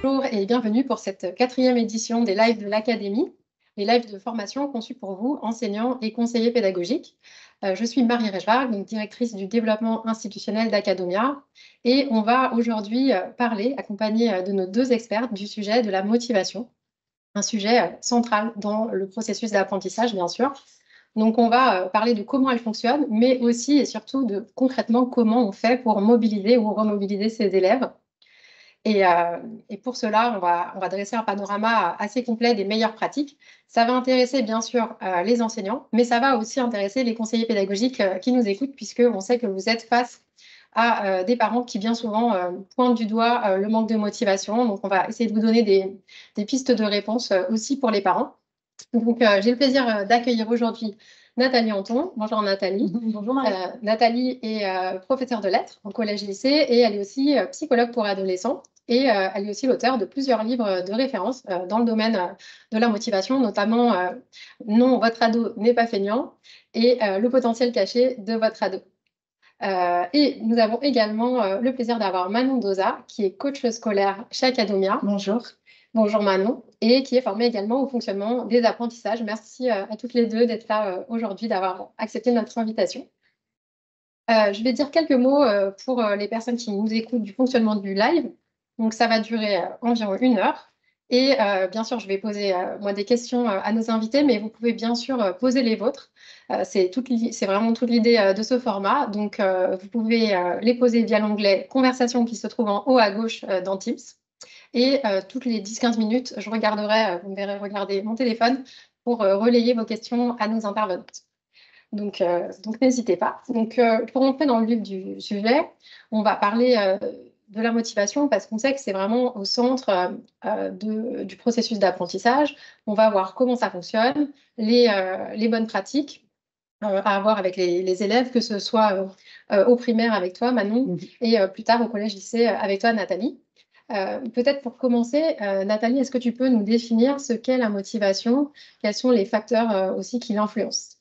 Bonjour et bienvenue pour cette 4e édition des lives de l'Académie, les lives de formation conçus pour vous, enseignants et conseillers pédagogiques. Je suis Marie Rejvar, donc directrice du développement institutionnel d'Academia, et on va aujourd'hui parler, accompagnée de nos 2 experts, du sujet de la motivation, un sujet central dans le processus d'apprentissage, bien sûr. Donc on va parler de comment elle fonctionne, mais aussi et surtout de concrètement comment on fait pour mobiliser ou remobiliser ses élèves. Et pour cela, on va dresser un panorama assez complet des meilleures pratiques. Ça va intéresser bien sûr les enseignants, mais ça va aussi intéresser les conseillers pédagogiques qui nous écoutent, puisqu'on sait que vous êtes face à des parents qui bien souvent pointent du doigt le manque de motivation. Donc on va essayer de vous donner des pistes de réponse aussi pour les parents. Donc j'ai le plaisir d'accueillir aujourd'hui Nathalie Anton. Bonjour Nathalie. Bonjour Marie. Nathalie est professeure de lettres en collège-lycée et elle est aussi psychologue pour adolescents. Et elle est aussi l'auteure de plusieurs livres de référence dans le domaine de la motivation, notamment Non, votre ado n'est pas feignant et Le potentiel caché de votre ado. Et nous avons également le plaisir d'avoir Manon Doza, qui est coach scolaire chez Academia. Bonjour. Bonjour Manon, et qui est formée également au fonctionnement des apprentissages. Merci à toutes les deux d'être là aujourd'hui, d'avoir accepté notre invitation. Je vais dire quelques mots pour les personnes qui nous écoutent du fonctionnement du live. Donc ça va durer environ 1 heure. Et bien sûr, je vais poser moi des questions à nos invités, mais vous pouvez bien sûr poser les vôtres. C'est vraiment toute l'idée de ce format. Donc vous pouvez les poser via l'onglet Conversation qui se trouve en haut à gauche dans Teams. Et toutes les 10-15 minutes, je regarderai, vous me verrez regarder mon téléphone pour relayer vos questions à nos intervenantes. Donc n'hésitez pas. Donc, pour entrer dans le vif du sujet, on va parler de la motivation parce qu'on sait que c'est vraiment au centre du processus d'apprentissage. On va voir comment ça fonctionne, les bonnes pratiques à avoir avec les élèves, que ce soit au primaire avec toi, Manon, et plus tard au collège-lycée avec toi, Nathalie. Peut-être pour commencer, Nathalie, est-ce que tu peux nous définir ce qu'est la motivation? Quels sont les facteurs aussi qui l'influencent?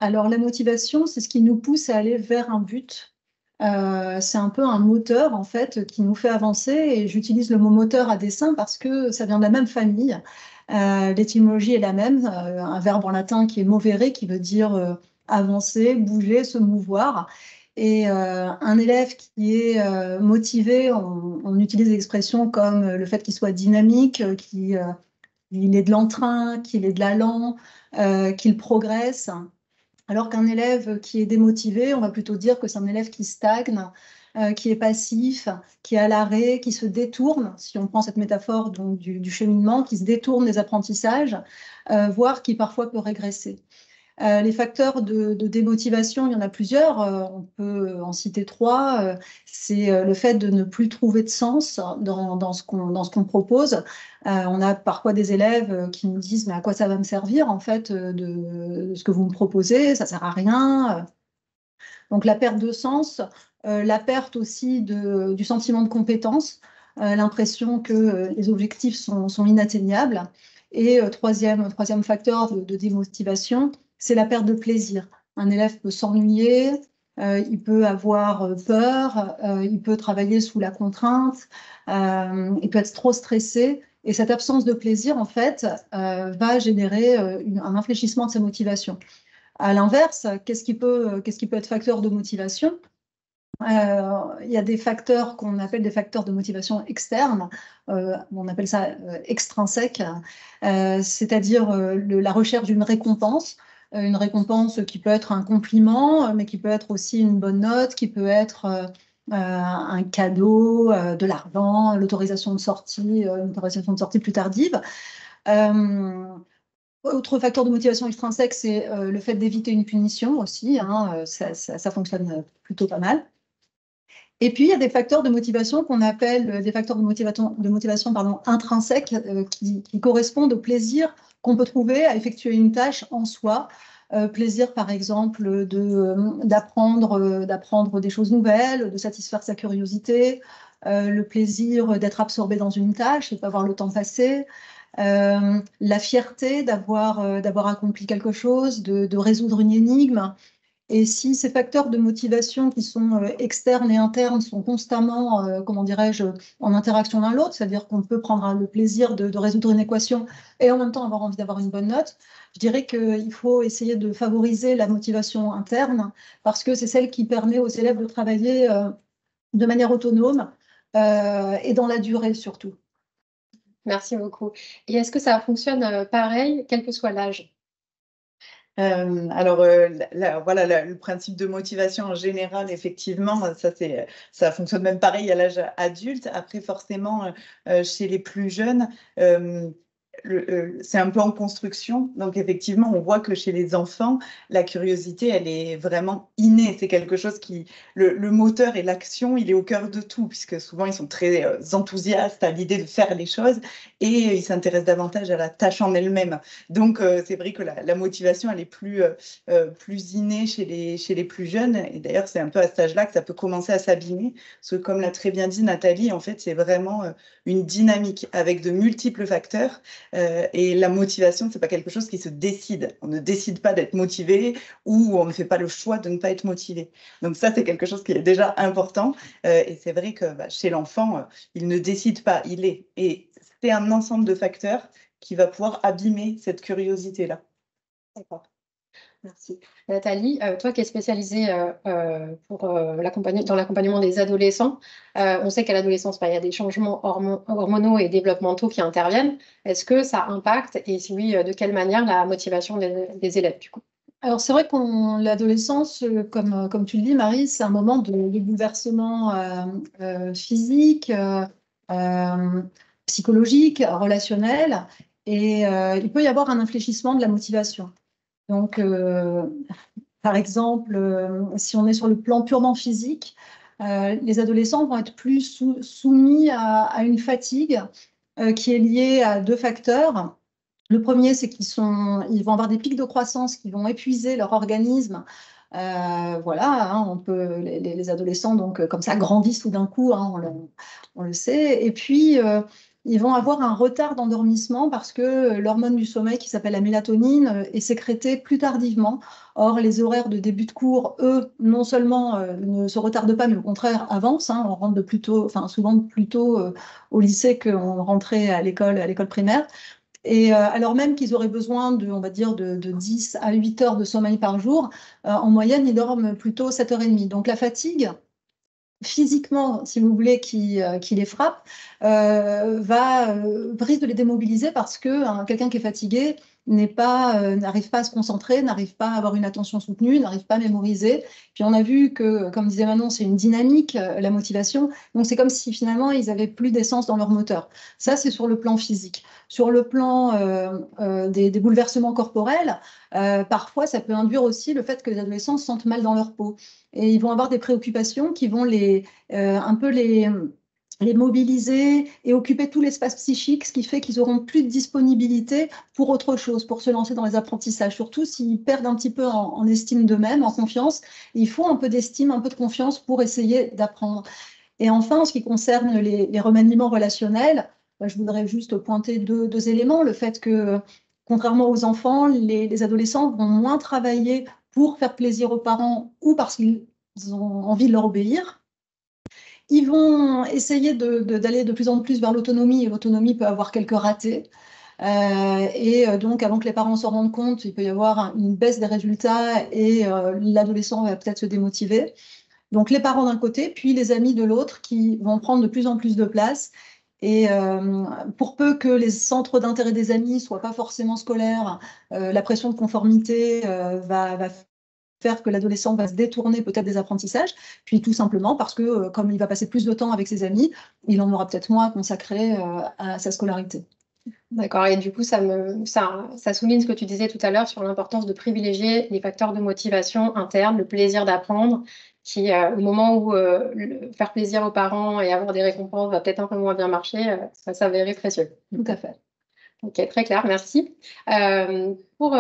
Alors la motivation, c'est ce qui nous pousse à aller vers un but. C'est un peu un moteur en fait qui nous fait avancer, et j'utilise le mot moteur à dessein parce que ça vient de la même famille. L'étymologie est la même, un verbe en latin qui est movere, qui veut dire avancer, bouger, se mouvoir. Et un élève qui est motivé, on utilise des expressions comme le fait qu'il soit dynamique, qu'il ait de l'entrain, qu'il ait de l'allant, qu'il progresse. Alors qu'un élève qui est démotivé, on va plutôt dire que c'est un élève qui stagne, qui est passif, qui est à l'arrêt, qui se détourne, si on prend cette métaphore donc, du cheminement, qui se détourne des apprentissages, voire qui parfois peut régresser. Les facteurs de démotivation, il y en a plusieurs. On peut en citer 3. C'est le fait de ne plus trouver de sens dans ce qu'on propose. On a parfois des élèves qui nous disent « mais à quoi ça va me servir en fait de ce que vous me proposez? Ça ne sert à rien. » Donc la perte de sens, la perte aussi du sentiment de compétence, l'impression que les objectifs sont inatteignables. Et troisième facteur de démotivation, c'est la perte de plaisir. Un élève peut s'ennuyer, il peut avoir peur, il peut travailler sous la contrainte, il peut être trop stressé. Et cette absence de plaisir, en fait, va générer un infléchissement de sa motivation. À l'inverse, qu'est-ce qui peut être facteur de motivation? Il y a des facteurs qu'on appelle des facteurs de motivation externes, on appelle ça extrinsèque, c'est-à-dire la recherche d'une récompense. Une récompense qui peut être un compliment, mais qui peut être aussi une bonne note, qui peut être un cadeau, de l'argent, l'autorisation de sortie, une autorisation de sortie plus tardive. Autre facteur de motivation extrinsèque, c'est le fait d'éviter une punition aussi, hein, ça fonctionne plutôt pas mal. Et puis, il y a des facteurs de motivation qu'on appelle des facteurs de motivation intrinsèques qui correspondent au plaisir qu'on peut trouver à effectuer une tâche en soi. Plaisir, par exemple, d'apprendre des choses nouvelles, de satisfaire sa curiosité, le plaisir d'être absorbé dans une tâche et de pas voir le temps passer, la fierté d'avoir accompli quelque chose, de résoudre une énigme. Et si ces facteurs de motivation qui sont externes et internes sont constamment, comment dirais-je, en interaction l'un l'autre, c'est-à-dire qu'on peut prendre le plaisir de résoudre une équation et en même temps avoir envie d'avoir une bonne note, je dirais qu'il faut essayer de favoriser la motivation interne parce que c'est celle qui permet aux élèves de travailler de manière autonome et dans la durée surtout. Merci beaucoup. Et est-ce que ça fonctionne pareil, quel que soit l'âge? Alors, voilà, le principe de motivation en général, effectivement, ça fonctionne même pareil à l'âge adulte. Après, forcément, chez les plus jeunes, c'est un peu en construction. Donc, effectivement, on voit que chez les enfants, la curiosité, elle est vraiment innée. C'est quelque chose le moteur et l'action, il est au cœur de tout, puisque souvent, ils sont très enthousiastes à l'idée de faire les choses et ils s'intéressent davantage à la tâche en elle-même. Donc, c'est vrai que la motivation, elle est plus innée chez les plus jeunes. Et d'ailleurs, c'est un peu à cet âge-là que ça peut commencer à s'abîmer. Parce que, comme l'a très bien dit Nathalie, en fait, c'est vraiment une dynamique avec de multiples facteurs. Et la motivation, c'est pas quelque chose qui se décide. On ne décide pas d'être motivé ou on ne fait pas le choix de ne pas être motivé. Donc ça, c'est quelque chose qui est déjà important. Et c'est vrai que chez l'enfant, il ne décide pas, il est. Et c'est un ensemble de facteurs qui va pouvoir abîmer cette curiosité-là. D'accord. Merci. Nathalie, toi qui es spécialisée dans l'accompagnement des adolescents, on sait qu'à l'adolescence, il y a des changements hormonaux et développementaux qui interviennent. Est-ce que ça impacte, et si oui, de quelle manière, la motivation des élèves, du coup? Alors, c'est vrai que l'adolescence, comme tu le dis, Marie, c'est un moment de bouleversement physique, psychologique, relationnel, et il peut y avoir un infléchissement de la motivation. Donc, par exemple, si on est sur le plan purement physique, les adolescents vont être plus soumis à une fatigue qui est liée à deux facteurs. Le premier, c'est ils vont avoir des pics de croissance qui vont épuiser leur organisme. Voilà, hein, les adolescents, donc, comme ça, grandissent tout d'un coup, hein, on le sait. Et puis, ils vont avoir un retard d'endormissement parce que l'hormone du sommeil, qui s'appelle la mélatonine, est sécrétée plus tardivement. Or, les horaires de début de cours, eux, non seulement ne se retardent pas, mais au contraire avancent, hein. On rentre souvent plus tôt au lycée qu'on rentrait à l'école primaire. Et alors même qu'ils auraient besoin on va dire, de 10 à 8 heures de sommeil par jour, en moyenne, ils dorment plutôt 7h30. Donc la fatigue, physiquement, si vous voulez, qui les frappe, risque de les démobiliser parce que quelqu'un qui est fatigué n'arrive pas à se concentrer, n'arrive pas à avoir une attention soutenue, n'arrive pas à mémoriser. Puis on a vu que, comme disait Manon, c'est une dynamique, la motivation. Donc c'est comme si finalement ils avaient plus d'essence dans leur moteur. Ça, c'est sur le plan physique. Sur le plan des bouleversements corporels, parfois ça peut induire aussi le fait que les adolescents se sentent mal dans leur peau. Et ils vont avoir des préoccupations qui vont un peu les mobiliser et occuper tout l'espace psychique, ce qui fait qu'ils auront plus de disponibilité pour autre chose, pour se lancer dans les apprentissages. Surtout s'ils perdent un petit peu en estime d'eux-mêmes, en confiance. Il faut un peu d'estime, un peu de confiance pour essayer d'apprendre. Et enfin, en ce qui concerne les remaniements relationnels, je voudrais juste pointer deux éléments. Le fait que, contrairement aux enfants, les adolescents vont moins travailler pour faire plaisir aux parents ou parce qu'ils ont envie de leur obéir. Ils vont essayer d'aller de plus en plus vers l'autonomie, et l'autonomie peut avoir quelques ratés. Donc, avant que les parents s'en rendent compte, il peut y avoir une baisse des résultats et l'adolescent va peut-être se démotiver. Donc, les parents d'un côté, puis les amis de l'autre qui vont prendre de plus en plus de place. Et pour peu que les centres d'intérêt des amis ne soient pas forcément scolaires, la pression de conformité va faire que l'adolescent va se détourner peut-être des apprentissages, puis tout simplement parce que comme il va passer plus de temps avec ses amis, il en aura peut-être moins à consacrer à sa scolarité. D'accord, et du coup, ça souligne ce que tu disais tout à l'heure sur l'importance de privilégier les facteurs de motivation interne, le plaisir d'apprendre, qui, au moment où faire plaisir aux parents et avoir des récompenses va peut-être un peu moins bien marcher, ça s'avérer précieux. Tout à fait. Ok, très clair, merci. Pour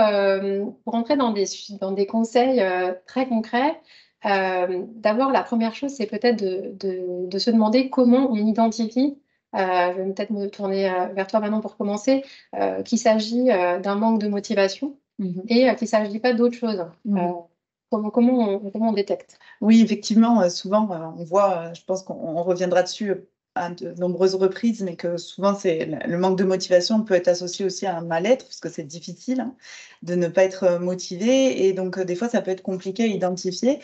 entrer dans des conseils très concrets, d'abord, la première chose, c'est peut-être de se demander comment on identifie, je vais peut-être me tourner vers toi maintenant pour commencer, qu'il s'agit d'un manque de motivation et qu'il ne s'agit pas d'autre chose. comment on détecte? Oui, effectivement, souvent, on voit, je pense qu'on reviendra dessus à de nombreuses reprises, mais que souvent, le manque de motivation peut être associé aussi à un mal-être, parce que c'est difficile hein, de ne pas être motivé. Et donc, des fois, ça peut être compliqué à identifier.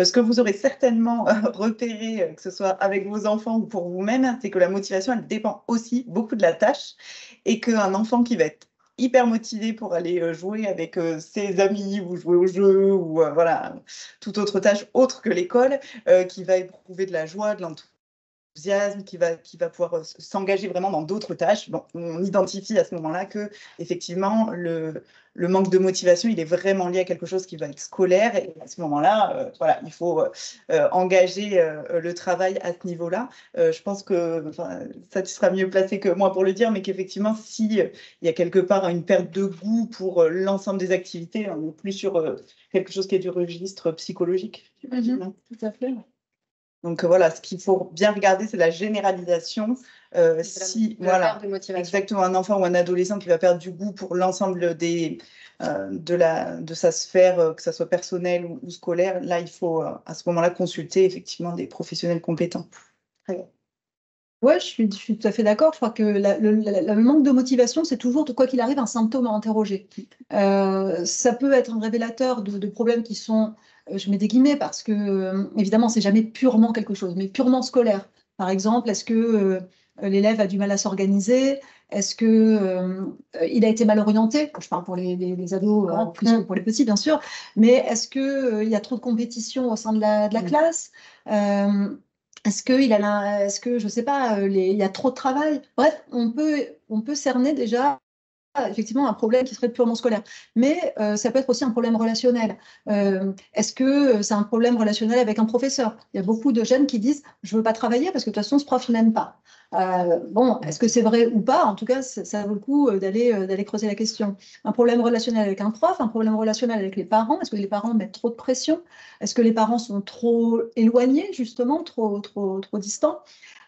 Ce que vous aurez certainement repéré, que ce soit avec vos enfants ou pour vous-même, c'est que la motivation, elle dépend aussi beaucoup de la tâche. Et qu'un enfant qui va être hyper motivé pour aller jouer avec ses amis ou jouer au jeu ou voilà, toute autre tâche autre que l'école, qui va éprouver de la joie, de l'enthousiasme, qui va pouvoir s'engager vraiment dans d'autres tâches. Bon, on identifie à ce moment-là que effectivement le manque de motivation, il est vraiment lié à quelque chose qui va être scolaire. Et à ce moment-là, voilà, il faut engager le travail à ce niveau-là. Je pense que ça, tu seras mieux placé que moi pour le dire, mais qu'effectivement, si il y a quelque part une perte de goût pour l'ensemble des activités, on n'est plus sur quelque chose qui est du registre psychologique. Tout à fait. Donc voilà, ce qu'il faut bien regarder, c'est la généralisation. Si voilà, perte de motivation. exactement, un enfant ou un adolescent qui va perdre du goût pour l'ensemble de sa sphère, que ça soit personnelle ou scolaire, là, il faut à ce moment-là consulter effectivement des professionnels compétents. Très bien. Ouais, je suis tout à fait d'accord. Je crois que le manque de motivation, c'est toujours, quoi qu'il arrive, un symptôme à interroger. Ça peut être un révélateur de problèmes qui sont, je mets des guillemets, parce que évidemment, c'est jamais purement quelque chose, mais purement scolaire. Par exemple, est-ce que l'élève a du mal à s'organiser? Est-ce que il a été mal orienté? Je parle pour les ados, plus que pour les petits, bien sûr. Mais est-ce que il y a trop de compétition au sein de la classe? Est-ce que, je sais pas, il y a trop de travail? Bref, on peut cerner déjà effectivement un problème qui serait purement scolaire. Mais ça peut être aussi un problème relationnel. Est-ce que c'est un problème relationnel avec un professeur? Il y a beaucoup de jeunes qui disent « je veux pas travailler parce que de toute façon, ce prof, je n'aime pas ». Bon, est-ce que c'est vrai ou pas? En tout cas, ça vaut le coup d'aller creuser la question. Un problème relationnel avec un prof, un problème relationnel avec les parents. Est-ce que les parents mettent trop de pression? Est-ce que les parents sont trop éloignés, justement, trop distants?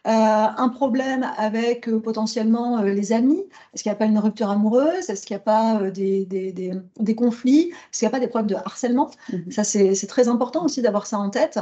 Un problème avec potentiellement les amis. Est-ce qu'il n'y a pas une rupture amoureuse? Est-ce qu'il n'y a pas des conflits? Est-ce qu'il n'y a pas des problèmes de harcèlement? Ça, c'est très important aussi d'avoir ça en tête.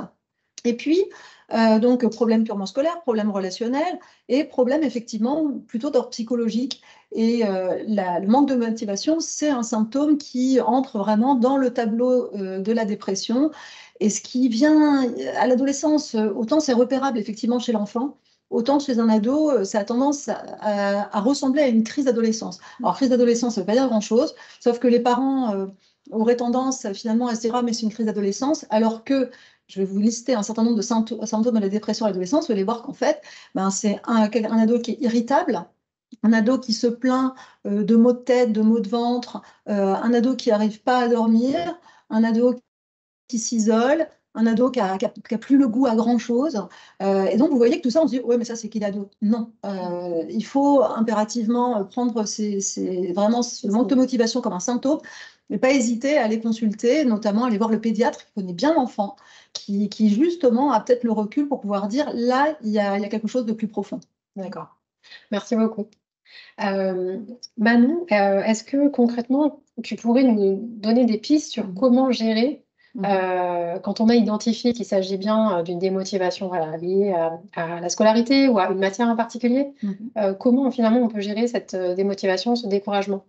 Et puis, donc, problème purement scolaire, problème relationnel et problème effectivement plutôt d'ordre psychologique. Et le manque de motivation, c'est un symptôme qui entre vraiment dans le tableau de la dépression. Et ce qui vient à l'adolescence, autant c'est repérable effectivement chez l'enfant, autant chez un ado, ça a tendance à ressembler à une crise d'adolescence. Alors, crise d'adolescence, ça ne veut pas dire grand-chose, sauf que les parents auraient tendance finalement à se dire « Ah, mais c'est une crise d'adolescence », alors que je vais vous lister un certain nombre de symptômes de la dépression à l'adolescence, vous allez voir qu'en fait, c'est un ado qui est irritable, un ado qui se plaint de maux de tête, de maux de ventre, un ado qui n'arrive pas à dormir, un ado qui s'isole, un ado qui a plus le goût à grand-chose. Et donc, vous voyez que tout ça, on se dit « Ouais, mais ça, c'est qui l'ado ?» Non, il faut impérativement prendre vraiment ce manque de motivation comme un symptôme, mais pas hésiter à aller consulter, notamment aller voir le pédiatre qui connaît bien l'enfant, qui justement a peut-être le recul pour pouvoir dire « Là, il y a quelque chose de plus profond. » D'accord. Merci beaucoup. Manon, est-ce que concrètement, tu pourrais nous donner des pistes sur comment gérer quand on a identifié qu'il s'agit bien d'une démotivation liée à la scolarité ou à une matière en particulier? Comment finalement on peut gérer cette démotivation, ce découragement?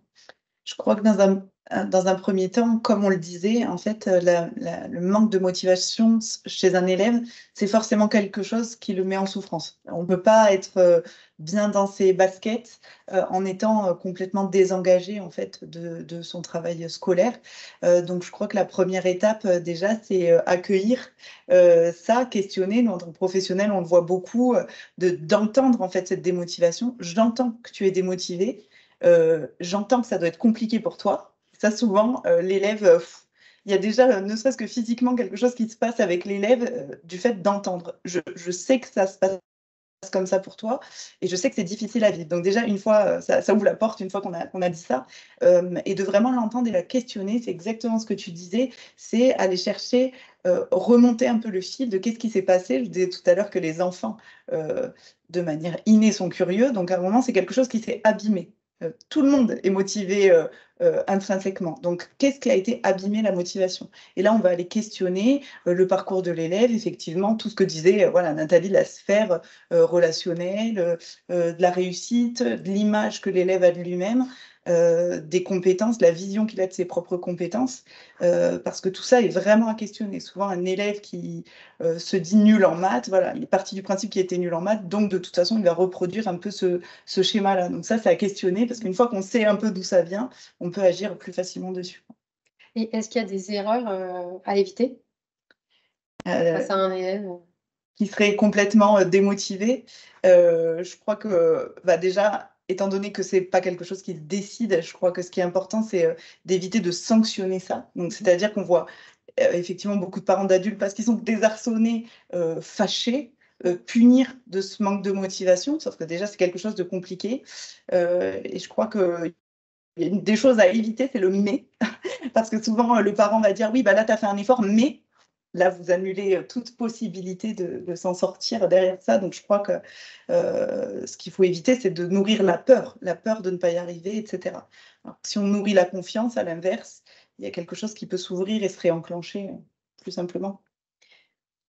Je crois que dans un premier temps, comme on le disait, en fait, le manque de motivation chez un élève, c'est forcément quelque chose qui le met en souffrance. On ne peut pas être bien dans ses baskets en étant complètement désengagé en fait de son travail scolaire. Donc, je crois que la première étape déjà, c'est accueillir ça, questionner. Nous, en tant que professionnels, on le voit beaucoup, d'entendre en fait cette démotivation. J'entends que tu es démotivé. J'entends que ça doit être compliqué pour toi. Ça, souvent, l'élève, il y a déjà, ne serait-ce que physiquement, quelque chose qui se passe avec l'élève du fait d'entendre. Je sais que ça se passe comme ça pour toi et je sais que c'est difficile à vivre. Donc déjà, une fois, ça ouvre la porte, une fois qu'on a dit ça, et de vraiment l'entendre et la questionner, c'est exactement ce que tu disais, c'est aller chercher, remonter un peu le fil de qu'est-ce qui s'est passé. Je disais tout à l'heure que les enfants, de manière innée, sont curieux, donc à un moment, c'est quelque chose qui s'est abîmé. Tout le monde est motivé intrinsèquement. Donc, qu'est-ce qui a été abîmé la motivation? Et là, on va aller questionner le parcours de l'élève, effectivement, tout ce que disait voilà, Nathalie, la sphère relationnelle, de la réussite, de l'image que l'élève a de lui-même. Des compétences, de la vision qu'il a de ses propres compétences, parce que tout ça est vraiment à questionner. Souvent, un élève qui se dit nul en maths, voilà, il est parti du principe qu'il était nul en maths, donc de toute façon, il va reproduire un peu ce schéma-là. Donc ça, c'est à questionner, parce qu'une fois qu'on sait un peu d'où ça vient, on peut agir plus facilement dessus. Et est-ce qu'il y a des erreurs à éviter face à un élève qui serait complètement démotivé? Je crois que déjà, étant donné que c'est pas quelque chose qu'il décide, je crois que ce qui est important, c'est d'éviter de sanctionner ça. Donc, c'est-à-dire qu'on voit effectivement beaucoup de parents d'adultes, parce qu'ils sont désarçonnés, fâchés, punir de ce manque de motivation, sauf que déjà, c'est quelque chose de compliqué. Et je crois que il y a des choses à éviter, c'est le mais, parce que souvent, le parent va dire, oui, bah là, tu as fait un effort, mais là, vous annulez toute possibilité de s'en sortir derrière ça. Donc, je crois que ce qu'il faut éviter, c'est de nourrir la peur de ne pas y arriver, etc. Alors, si on nourrit la confiance, à l'inverse, il y a quelque chose qui peut s'ouvrir et se réenclencher plus simplement.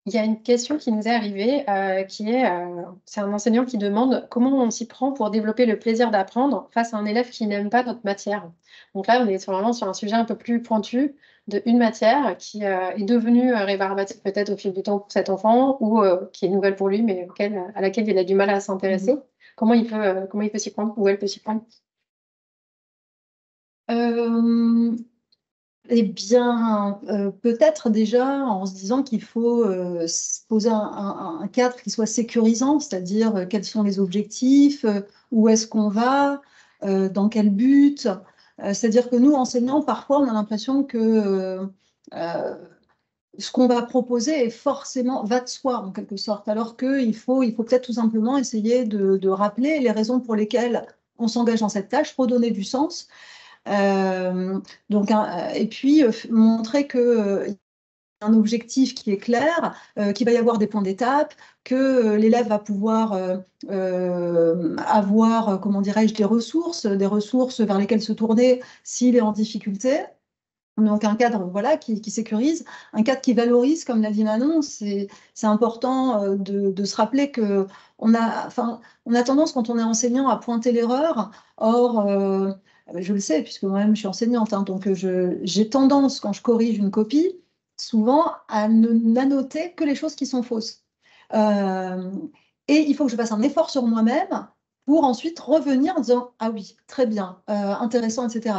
Il y a une question qui nous est arrivée, c'est un enseignant qui demande comment on s'y prend pour développer le plaisir d'apprendre face à un élève qui n'aime pas notre matière. Donc là, on est vraiment sur un sujet un peu plus pointu d'une matière qui est devenue rébarbative peut-être au fil du temps pour cet enfant ou qui est nouvelle pour lui, mais à laquelle il a du mal à s'intéresser. Comment il peut s'y prendre ou elle peut s'y prendre? Eh bien, peut-être déjà en se disant qu'il faut se poser un cadre qui soit sécurisant, c'est-à-dire quels sont les objectifs, où est-ce qu'on va, dans quel but. C'est-à-dire que nous, enseignants, parfois, on a l'impression que ce qu'on va proposer est forcément va de soi, en quelque sorte, alors qu'il faut peut-être tout simplement essayer de rappeler les raisons pour lesquelles on s'engage dans cette tâche, redonner du sens. Et puis montrer que un objectif qui est clair, qu'il va y avoir des points d'étape, que l'élève va pouvoir avoir, comment dirais-je, des ressources vers lesquelles se tourner s'il est en difficulté. Donc un cadre voilà, qui sécurise, un cadre qui valorise, comme l'a dit Manon, c'est important de se rappeler que on a tendance, quand on est enseignant, à pointer l'erreur. Or, je le sais, puisque moi-même je suis enseignante, hein, donc j'ai tendance, quand je corrige une copie, souvent à ne noter que les choses qui sont fausses. Et il faut que je fasse un effort sur moi-même pour ensuite revenir en disant « Ah oui, très bien, intéressant, etc. »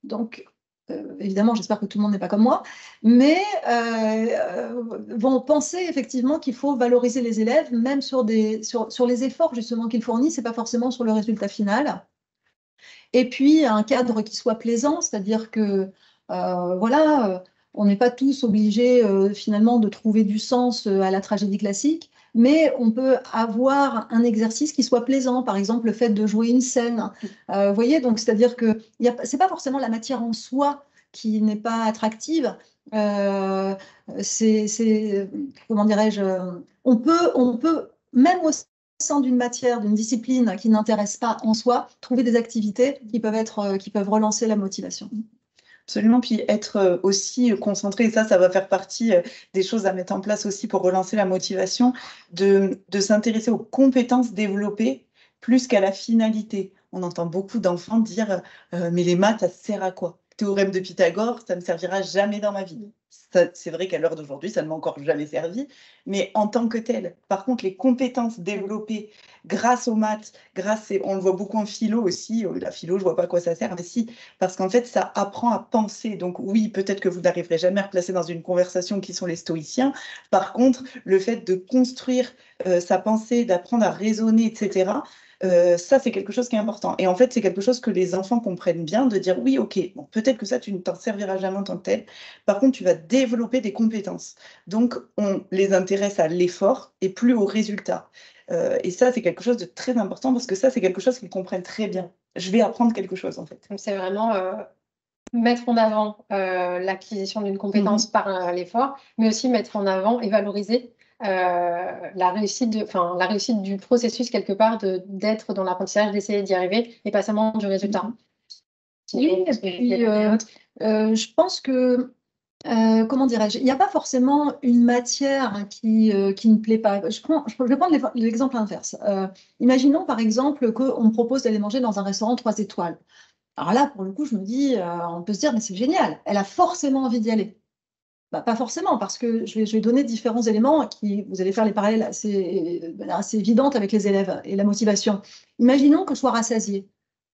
Donc, évidemment, j'espère que tout le monde n'est pas comme moi, mais vont penser effectivement qu'il faut valoriser les élèves, même sur les efforts justement qu'ils fournissent, et pas forcément sur le résultat final. Et puis, un cadre qui soit plaisant, c'est-à-dire que, voilà, on n'est pas tous obligés finalement de trouver du sens à la tragédie classique, mais on peut avoir un exercice qui soit plaisant, par exemple le fait de jouer une scène. Vous voyez, donc c'est-à-dire que c'est pas forcément la matière en soi qui n'est pas attractive. Comment dirais-je, on peut même au sein d'une matière, d'une discipline qui n'intéresse pas en soi, trouver des activités qui peuvent relancer la motivation. Absolument, puis être aussi concentré, et ça va faire partie des choses à mettre en place aussi pour relancer la motivation, de s'intéresser aux compétences développées plus qu'à la finalité. On entend beaucoup d'enfants dire mais les maths, ça sert à quoi? Théorème de Pythagore, ça ne me servira jamais dans ma vie. C'est vrai qu'à l'heure d'aujourd'hui, ça ne m'a encore jamais servi, mais en tant que tel. Par contre, les compétences développées grâce aux maths, on le voit beaucoup en philo aussi, la philo, je vois pas à quoi ça sert, mais si, parce qu'en fait, ça apprend à penser. Donc oui, peut-être que vous n'arriverez jamais à replacer dans une conversation qui sont les stoïciens. Par contre, le fait de construire sa pensée, d'apprendre à raisonner, etc., ça, c'est quelque chose qui est important. Et en fait, c'est quelque chose que les enfants comprennent bien, de dire oui, ok, bon, peut-être que ça, tu ne t'en serviras jamais en tant que tel. Par contre, tu vas développer des compétences. Donc, on les intéresse à l'effort et plus au résultat. Et ça, c'est quelque chose de très important parce que ça, c'est quelque chose qu'ils comprennent très bien. Je vais apprendre quelque chose, en fait. Donc, c'est vraiment mettre en avant l'acquisition d'une compétence par l'effort, mais aussi mettre en avant et valoriser la réussite du processus quelque part d'être dans l'apprentissage, d'essayer d'y arriver, et pas seulement du résultat. Oui, et puis je pense que, comment dirais-je, il n'y a pas forcément une matière qui ne plaît pas. Je vais prendre l'exemple inverse. Imaginons par exemple qu'on me propose d'aller manger dans un restaurant 3 étoiles. Alors là, pour le coup, je me dis, on peut se dire, mais c'est génial, elle a forcément envie d'y aller. Bah, pas forcément, parce que je vais donner différents éléments qui, vous allez faire les parallèles assez évidentes avec les élèves et la motivation. Imaginons que je sois rassasiée.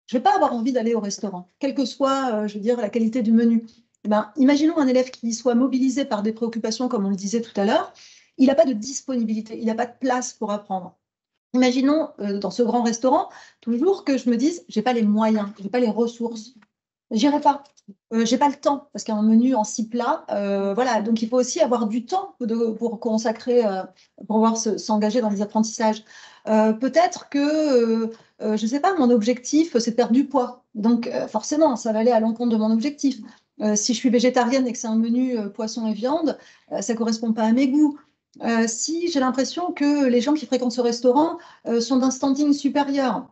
Je ne vais pas avoir envie d'aller au restaurant, quelle que soit, je veux dire, la qualité du menu. Eh ben, imaginons un élève qui soit mobilisé par des préoccupations, comme on le disait tout à l'heure, il n'a pas de disponibilité, il n'a pas de place pour apprendre. Imaginons dans ce grand restaurant, toujours que je me dise, j'ai pas les moyens, j'ai pas les ressources, j'irai pas. J'ai pas le temps parce qu'il y a un menu en 6 plats. Voilà, donc il faut aussi avoir du temps pour consacrer, pour pouvoir s'engager dans les apprentissages. Peut-être que, je sais pas, mon objectif, c'est de perdre du poids. Donc forcément, ça va aller à l'encontre de mon objectif. Si je suis végétarienne et que c'est un menu poisson et viande, ça correspond pas à mes goûts. Si j'ai l'impression que les gens qui fréquentent ce restaurant sont d'un standing supérieur,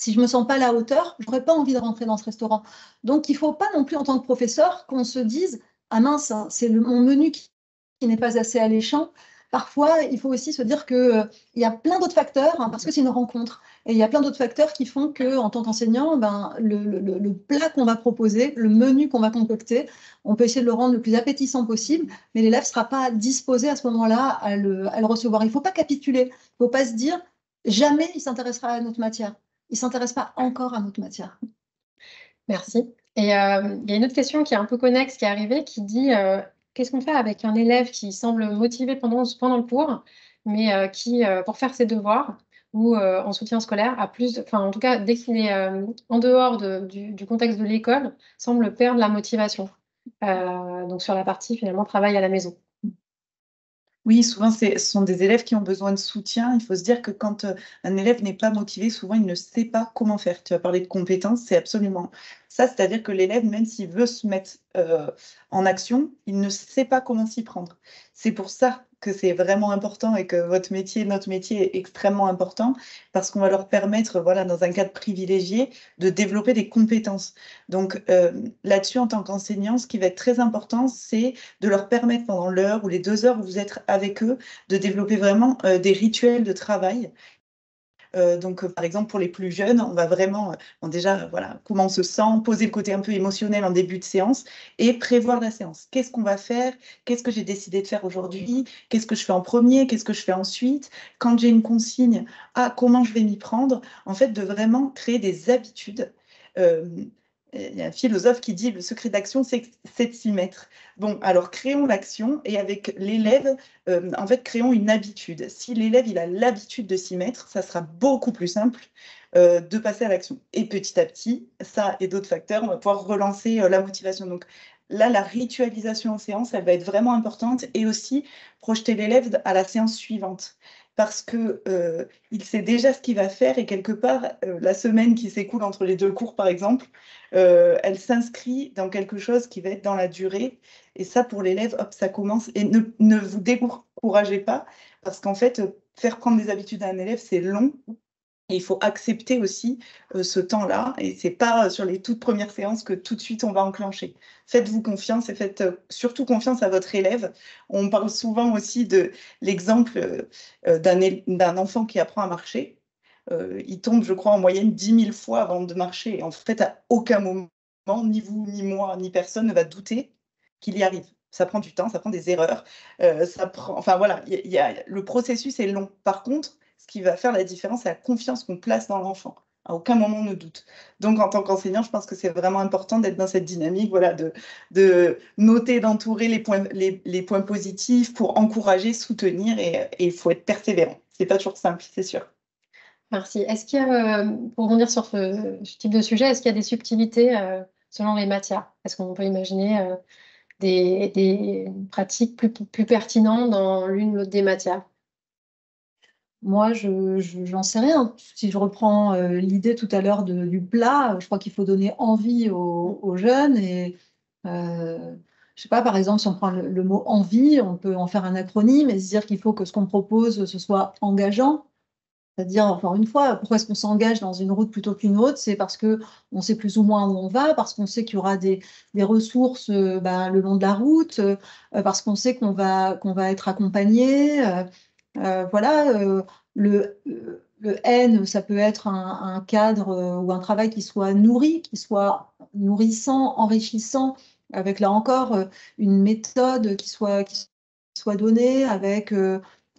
si je ne me sens pas à la hauteur, je n'aurais pas envie de rentrer dans ce restaurant. Donc, il ne faut pas non plus, en tant que professeur, qu'on se dise, ah mince, hein, c'est mon menu qui n'est pas assez alléchant. Parfois, il faut aussi se dire qu'il y a plein d'autres facteurs, hein, parce que c'est une rencontre. Et il y a plein d'autres facteurs qui font qu'en tant qu'enseignant, ben, le plat qu'on va proposer, le menu qu'on va concocter, on peut essayer de le rendre le plus appétissant possible, mais l'élève ne sera pas disposé à ce moment-là à le recevoir. Il ne faut pas capituler. Il ne faut pas se dire, jamais il s'intéressera à notre matière. Il ne s'intéresse pas encore à notre matière. Merci. Et il y a une autre question qui est un peu connexe qui est arrivée, qui dit qu'est-ce qu'on fait avec un élève qui semble motivé pendant le cours, mais qui, pour faire ses devoirs ou en soutien scolaire, en tout cas, dès qu'il est en dehors du contexte de l'école, semble perdre la motivation. Donc sur la partie finalement travail à la maison. Oui, souvent, ce sont des élèves qui ont besoin de soutien. Il faut se dire que quand un élève n'est pas motivé, souvent, il ne sait pas comment faire. Tu vas parler de compétences, c'est absolument ça. C'est-à-dire que l'élève, même s'il veut se mettre en action, il ne sait pas comment s'y prendre. C'est pour ça que c'est vraiment important et que votre métier, notre métier est extrêmement important parce qu'on va leur permettre, voilà, dans un cadre privilégié, de développer des compétences. Donc là-dessus, en tant qu'enseignant, ce qui va être très important, c'est de leur permettre pendant l'heure ou les 2 heures où vous êtes avec eux, de développer vraiment des rituels de travail. Donc, par exemple, pour les plus jeunes, on va vraiment, déjà, voilà, comment on se sent, poser le côté un peu émotionnel en début de séance et prévoir la séance. Qu'est-ce qu'on va faire? Qu'est-ce que j'ai décidé de faire aujourd'hui? Qu'est-ce que je fais en premier? Qu'est-ce que je fais ensuite? Quand j'ai une consigne, comment je vais m'y prendre? En fait, de vraiment créer des habitudes. Il y a un philosophe qui dit le secret d'action, c'est de s'y mettre. Bon, alors créons l'action et avec l'élève, en fait, créons une habitude. Si l'élève il a l'habitude de s'y mettre, ça sera beaucoup plus simple de passer à l'action. Et petit à petit, ça et d'autres facteurs, on va pouvoir relancer la motivation. Donc là, la ritualisation en séance, elle va être vraiment importante et aussi projeter l'élève à la séance suivante. Parce que il sait déjà ce qu'il va faire et quelque part, la semaine qui s'écoule entre les 2 cours, par exemple, elle s'inscrit dans quelque chose qui va être dans la durée. Et ça, pour l'élève, hop, ça commence. Et ne vous découragez pas, parce qu'en fait, faire prendre des habitudes à un élève, c'est long. Et il faut accepter aussi ce temps-là. Et ce n'est pas sur les toutes premières séances que tout de suite on va enclencher. Faites-vous confiance et faites surtout confiance à votre élève. On parle souvent aussi de l'exemple d'un enfant qui apprend à marcher. Il tombe, je crois, en moyenne 10 000 fois avant de marcher. Et en fait, à aucun moment, ni vous, ni moi, ni personne ne va douter qu'il y arrive. Ça prend du temps, ça prend des erreurs. Enfin voilà, le processus est long. Par contre, ce qui va faire la différence, c'est la confiance qu'on place dans l'enfant. À aucun moment on ne doute. Donc, en tant qu'enseignant, je pense que c'est vraiment important d'être dans cette dynamique, voilà, de noter, d'entourer les points positifs pour encourager, soutenir, et il faut être persévérant. C'est pas toujours simple, c'est sûr. Merci. Est-ce qu'il y a, pour revenir sur ce type de sujet, est-ce qu'il y a des subtilités selon les matières? Est-ce qu'on peut imaginer des pratiques plus pertinentes dans l'une ou l'autre des matières? Moi, j'en sais rien. Si je reprends l'idée tout à l'heure du plat, je crois qu'il faut donner envie aux jeunes et je sais pas, par exemple, si on prend le mot envie, on peut en faire un acronyme et se dire qu'il faut que ce qu'on propose, ce soit engageant. C'est-à-dire, encore une fois, pourquoi est-ce qu'on s'engage dans une route plutôt qu'une autre? C'est parce qu'on sait plus ou moins où on va, parce qu'on sait qu'il y aura des ressources le long de la route, parce qu'on sait qu'on va être accompagné. Voilà, le N, ça peut être un cadre ou un travail qui soit nourri, qui soit nourrissant, enrichissant, avec là encore une méthode qui soit donnée, avec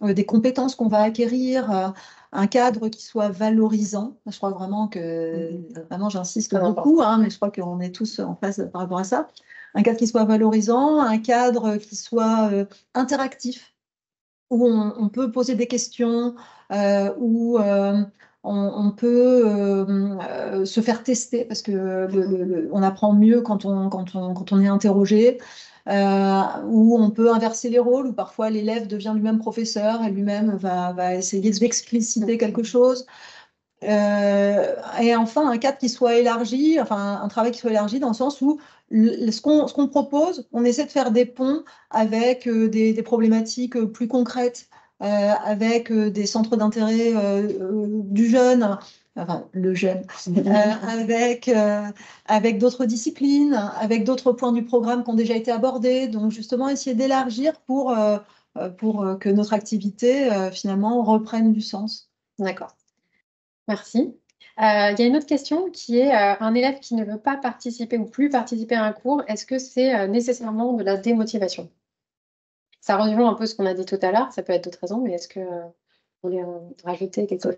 des compétences qu'on va acquérir, un cadre qui soit valorisant. Je crois vraiment vraiment j'insiste beaucoup, hein, mais je crois qu'on est tous en phase par rapport à ça. Un cadre qui soit valorisant, un cadre qui soit interactif, où on peut poser des questions, où on peut se faire tester, parce que on apprend mieux quand on est interrogé, où on peut inverser les rôles, où parfois l'élève devient lui-même professeur et lui-même va essayer d'expliciter quelque chose. Et enfin, un cadre qui soit élargi, enfin un travail qui soit élargi dans le sens où ce qu'on propose, on essaie de faire des ponts avec des problématiques plus concrètes, avec des centres d'intérêt du jeune, enfin le jeune, avec d'autres disciplines, avec d'autres points du programme qui ont déjà été abordés. Donc justement, essayer d'élargir pour que notre activité finalement reprenne du sens. D'accord. Merci. Il y a une autre question qui est un élève qui ne veut pas participer ou plus participer à un cours, est-ce que c'est nécessairement de la démotivation? Ça rejoint un peu ce qu'on a dit tout à l'heure, ça peut être d'autres raisons, mais est-ce que vous voulez rajouter quelque chose?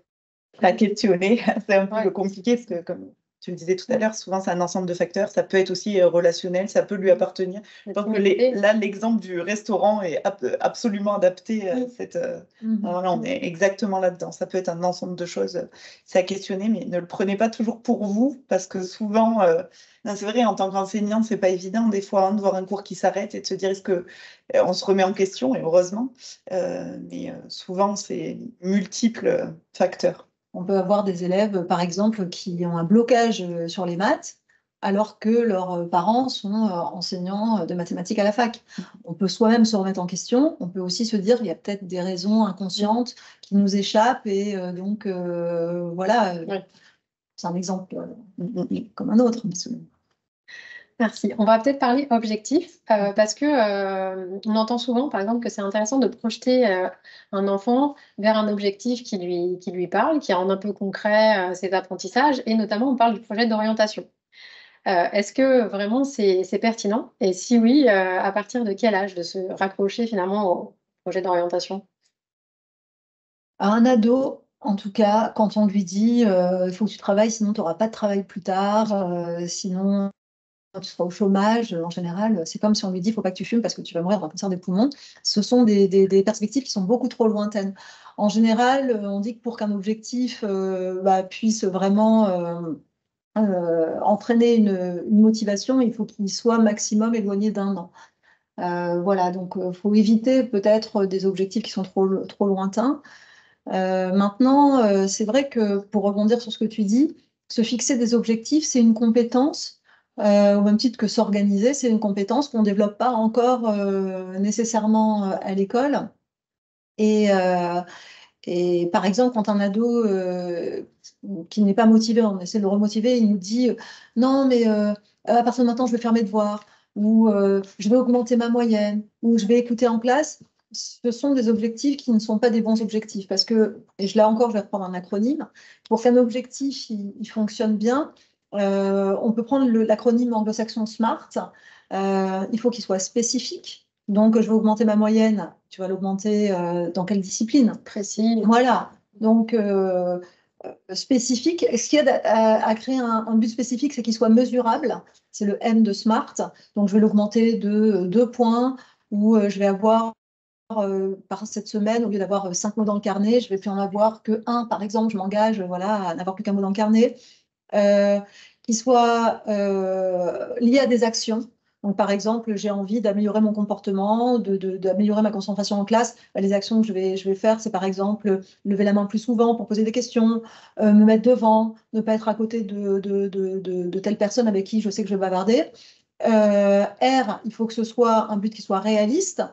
À questionner, c'est un peu compliqué parce que, comme tu le disais tout à l'heure, souvent c'est un ensemble de facteurs. Ça peut être aussi relationnel, ça peut lui appartenir. Je pense que là, l'exemple du restaurant est absolument adapté à cette. Voilà, on est exactement là-dedans. Ça peut être un ensemble de choses. C'est à questionner, mais ne le prenez pas toujours pour vous, parce que souvent, c'est vrai, en tant qu'enseignante, c'est pas évident des fois de voir un cours qui s'arrête et de se dire est-ce que on se remet en question, et heureusement. Mais souvent, c'est multiples facteurs. On peut avoir des élèves, par exemple, qui ont un blocage sur les maths, alors que leurs parents sont enseignants de mathématiques à la fac. On peut soi-même se remettre en question. On peut aussi se dire qu'il y a peut-être des raisons inconscientes qui nous échappent. Et donc, voilà, c'est un exemple comme un autre. Merci. On va peut-être parler objectif, parce que on entend souvent, par exemple, que c'est intéressant de projeter un enfant vers un objectif qui lui parle, qui rend un peu concret ses apprentissages, et notamment on parle du projet d'orientation. Est-ce que vraiment c'est pertinent? Et si oui, à partir de quel âge de se raccrocher finalement au projet d'orientation? À un ado, en tout cas, quand on lui dit il faut que tu travailles, sinon tu n'auras pas de travail plus tard, sinon tu seras au chômage, en général, c'est comme si on lui dit il ne faut pas que tu fumes parce que tu vas mourir d'un cancer des poumons. Ce sont des perspectives qui sont beaucoup trop lointaines. En général, on dit que pour qu'un objectif puisse vraiment entraîner une motivation, il faut qu'il soit maximum éloigné d'1 an. Voilà, donc il faut éviter peut-être des objectifs qui sont trop lointains. Maintenant, c'est vrai que pour rebondir sur ce que tu dis, se fixer des objectifs, c'est une compétence, au même titre que s'organiser, c'est une compétence qu'on ne développe pas encore nécessairement à l'école. Et par exemple, quand un ado qui n'est pas motivé, on essaie de le remotiver, il nous dit non, mais à partir de maintenant, je vais faire mes devoirs, ou je vais augmenter ma moyenne, ou je vais écouter en classe. Ce sont des objectifs qui ne sont pas des bons objectifs, parce que, et là encore, je vais reprendre un acronyme, pour qu'un objectif il fonctionne bien, on peut prendre l'acronyme anglo-saxon SMART, il faut qu'il soit spécifique. Donc, je vais augmenter ma moyenne. Tu vas l'augmenter dans quelle discipline? Précis. Voilà. Donc, spécifique. Ce qu'il y a à créer un but spécifique, c'est qu'il soit mesurable. C'est le M de SMART. Donc, je vais l'augmenter de 2 points, ou je vais avoir, par cette semaine, au lieu d'avoir 5 mots dans le carnet, je vais plus en avoir que 1. Par exemple, je m'engage à n'avoir plus qu'un mot dans le carnet. Qui soit lié à des actions. Donc, par exemple, j'ai envie d'améliorer mon comportement, d'améliorer ma concentration en classe. Les actions que je vais faire, c'est par exemple lever la main plus souvent pour poser des questions, me mettre devant, ne pas être à côté de telle personne avec qui je sais que je vais bavarder. R, il faut que ce soit un but qui soit réaliste,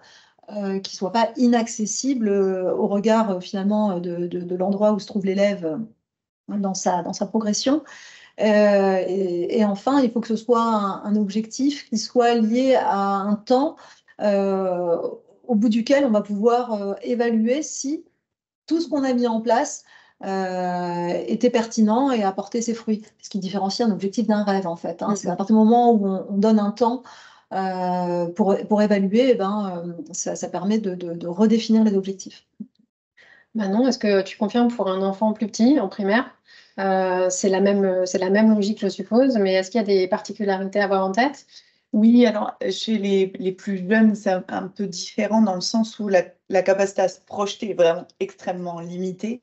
qui ne soit pas inaccessible au regard finalement de l'endroit où se trouve l'élève dans sa progression. Et enfin, il faut que ce soit un objectif qui soit lié à un temps au bout duquel on va pouvoir évaluer si tout ce qu'on a mis en place était pertinent et apportait ses fruits. Ce qui différencie un objectif d'un rêve, en fait. C'est à partir du moment où on donne un temps pour évaluer, ça permet de redéfinir les objectifs. Manon, est-ce que tu confirmes pour un enfant plus petit, en primaire? C'est la même logique, je suppose, mais est-ce qu'il y a des particularités à avoir en tête? Oui, alors chez les plus jeunes, c'est un peu différent dans le sens où la capacité à se projeter est vraiment extrêmement limitée.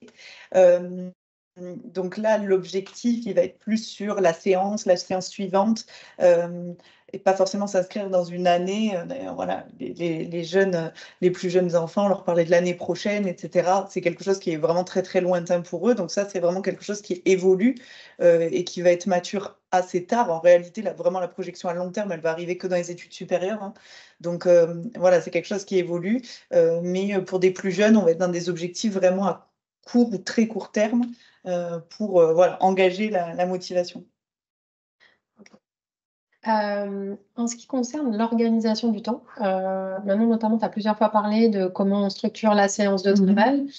Donc là, l'objectif, il va être plus sur la séance suivante, et pas forcément s'inscrire dans une année. D'ailleurs, voilà, les jeunes, les plus jeunes enfants, leur parler de l'année prochaine, etc. C'est quelque chose qui est vraiment très, très lointain pour eux. Donc ça, c'est vraiment quelque chose qui évolue et qui va être mature assez tard. En réalité, là, vraiment, la projection à long terme, elle va arriver que dans les études supérieures, hein. Donc voilà, c'est quelque chose qui évolue. Mais pour des plus jeunes, on va être dans des objectifs vraiment à court ou très court terme pour voilà, engager la motivation. En ce qui concerne l'organisation du temps, Manon, notamment, tu as plusieurs fois parlé de comment on structure la séance de travail.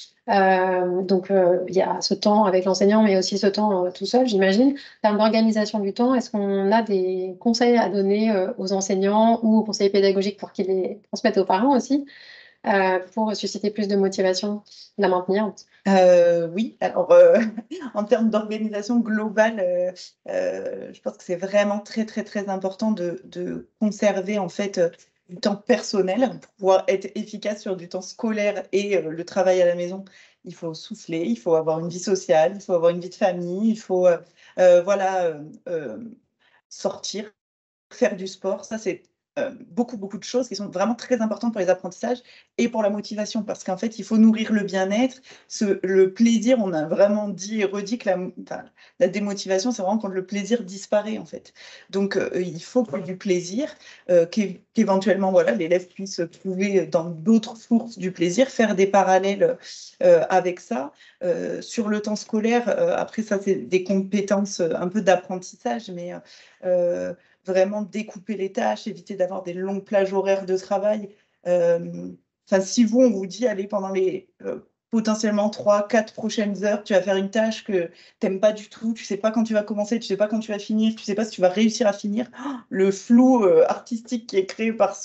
Donc, il y a ce temps avec l'enseignant, mais aussi ce temps tout seul, j'imagine. En termes d'organisation du temps, est-ce qu'on a des conseils à donner aux enseignants ou aux conseillers pédagogiques pour qu'ils les transmettent aux parents aussi, pour susciter plus de motivation, de la maintenir? Oui, alors en termes d'organisation globale, je pense que c'est vraiment très très très important de conserver en fait du temps personnel pour pouvoir être efficace sur du temps scolaire et le travail à la maison. Il faut souffler, il faut avoir une vie sociale, il faut avoir une vie de famille, il faut voilà, sortir, faire du sport. Ça, c'est beaucoup, beaucoup de choses qui sont vraiment très importantes pour les apprentissages et pour la motivation, parce qu'en fait, il faut nourrir le bien-être, le plaisir. On a vraiment dit et redit que la démotivation, c'est vraiment quand le plaisir disparaît, en fait. Donc, il faut qu'il y ait du plaisir, qu'éventuellement, voilà, l'élève puisse trouver dans d'autres sources du plaisir, faire des parallèles avec ça. Sur le temps scolaire, après, ça, c'est des compétences un peu d'apprentissage, mais vraiment découper les tâches, éviter d'avoir des longues plages horaires de travail. Enfin, si vous, on vous dit, allez, pendant les potentiellement 3-4 prochaines heures, tu vas faire une tâche que tu n'aimes pas du tout, tu ne sais pas quand tu vas commencer, tu ne sais pas quand tu vas finir, tu ne sais pas si tu vas réussir à finir. Le flou artistique qui est créé par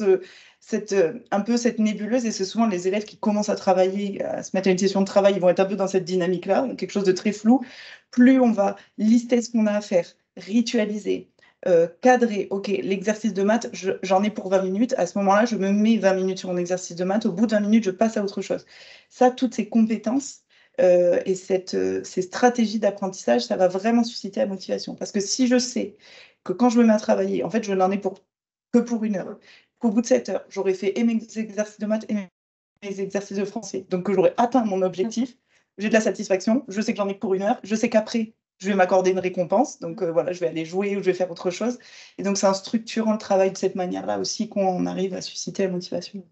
un peu cette nébuleuse, et c'est souvent les élèves qui commencent à travailler, à se mettre à une session de travail, ils vont être un peu dans cette dynamique-là, quelque chose de très flou. Plus on va lister ce qu'on a à faire, ritualiser, cadrer, ok, l'exercice de maths, j'en ai pour 20 minutes. À ce moment-là, je me mets 20 minutes sur mon exercice de maths. Au bout de 20 minutes, je passe à autre chose. Ça, toutes ces compétences et ces stratégies d'apprentissage, ça va vraiment susciter la motivation. Parce que si je sais que quand je me mets à travailler, en fait, je n'en ai que pour 1 heure, qu'au bout de 7 heures, j'aurai fait et mes exercices de maths et mes exercices de français, donc que j'aurai atteint mon objectif, j'ai de la satisfaction, je sais que j'en ai que pour 1 heure, je sais qu'après, je vais m'accorder une récompense, donc voilà, je vais aller jouer ou je vais faire autre chose. Et donc, c'est en structurant le travail de cette manière-là aussi qu'on arrive à susciter la motivation.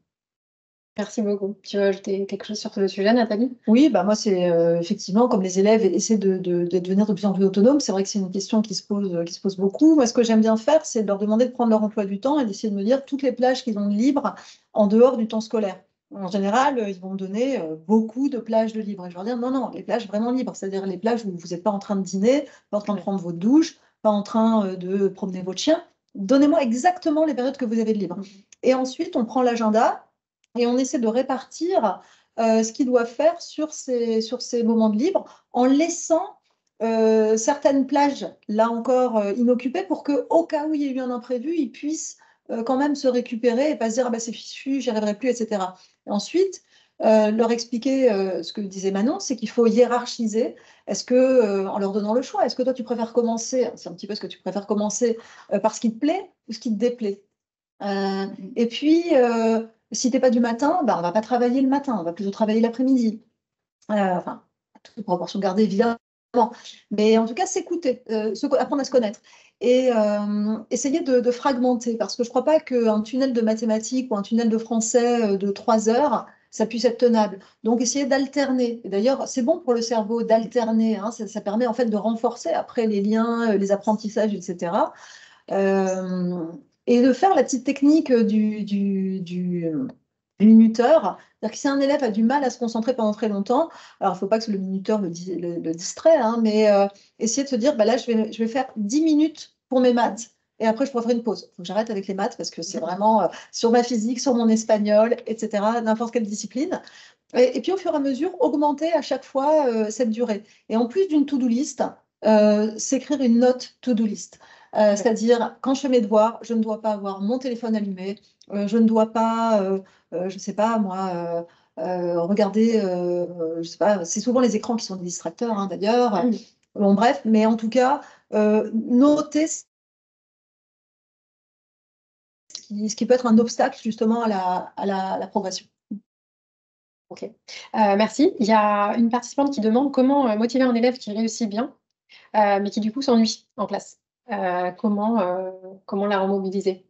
Merci beaucoup. Tu veux ajouter quelque chose sur ce sujet, Nathalie? Oui, moi, c'est effectivement, comme les élèves essaient de devenir de plus en plus autonomes, c'est vrai que c'est une question qui se pose beaucoup. Moi, ce que j'aime bien faire, c'est de leur demander de prendre leur emploi du temps et d'essayer de me dire toutes les plages qu'ils ont libres en dehors du temps scolaire. En général, ils vont me donner beaucoup de plages de libres. Et je leur dis non, les plages vraiment libres, c'est-à-dire les plages où vous n'êtes pas en train de dîner, pas en train de prendre votre douche, pas en train de promener votre chien. Donnez-moi exactement les périodes que vous avez de libre. Et ensuite, on prend l'agenda et on essaie de répartir ce qu'ils doivent faire sur ces moments de libre en laissant certaines plages, là encore, inoccupées pour qu'au cas où il y ait eu un imprévu, ils puissent quand même se récupérer et pas se dire c'est fichu, j'y arriverai plus, etc. Et ensuite, leur expliquer ce que disait Manon, c'est qu'il faut hiérarchiser. Est-ce que, en leur donnant le choix, est-ce que toi tu préfères commencer, c'est un petit peu ce que tu préfères commencer par ce qui te plaît ou ce qui te déplaît? Et puis, si tu n'es pas du matin, on ne va pas travailler le matin, on va plutôt travailler l'après-midi. Enfin, à toute proportion gardée, évidemment. Mais en tout cas, s'écouter, apprendre à se connaître. Et essayer de fragmenter, parce que je ne crois pas qu'un tunnel de mathématiques ou un tunnel de français de 3 heures, ça puisse être tenable. Donc, essayer d'alterner. Et d'ailleurs, c'est bon pour le cerveau d'alterner, hein, ça permet en fait de renforcer après les liens, les apprentissages, etc. Euh, et de faire la petite technique du minuteur. C'est-à-dire que si un élève a du mal à se concentrer pendant très longtemps, alors il ne faut pas que le minuteur le distrait, hein, mais essayer de se dire, bah là, je vais faire 10 minutes pour mes maths. Et après, je pourrais faire une pause. Il faut que j'arrête avec les maths parce que c'est vraiment sur ma physique, sur mon espagnol, etc., n'importe quelle discipline. Et puis, au fur et à mesure, augmenter à chaque fois cette durée. Et en plus d'une to-do list, s'écrire une note to-do list. C'est-à-dire, quand je fais mes devoirs, je ne dois pas avoir mon téléphone allumé, je ne dois pas, je ne sais pas, moi, regarder, je sais pas, c'est souvent les écrans qui sont des distracteurs, hein, d'ailleurs. Bon, bref, mais en tout cas, noter ce qui peut être un obstacle justement à la progression. Ok, merci. Il y a une participante qui demande comment motiver un élève qui réussit bien, mais qui du coup s'ennuie en classe. Comment la remobiliser?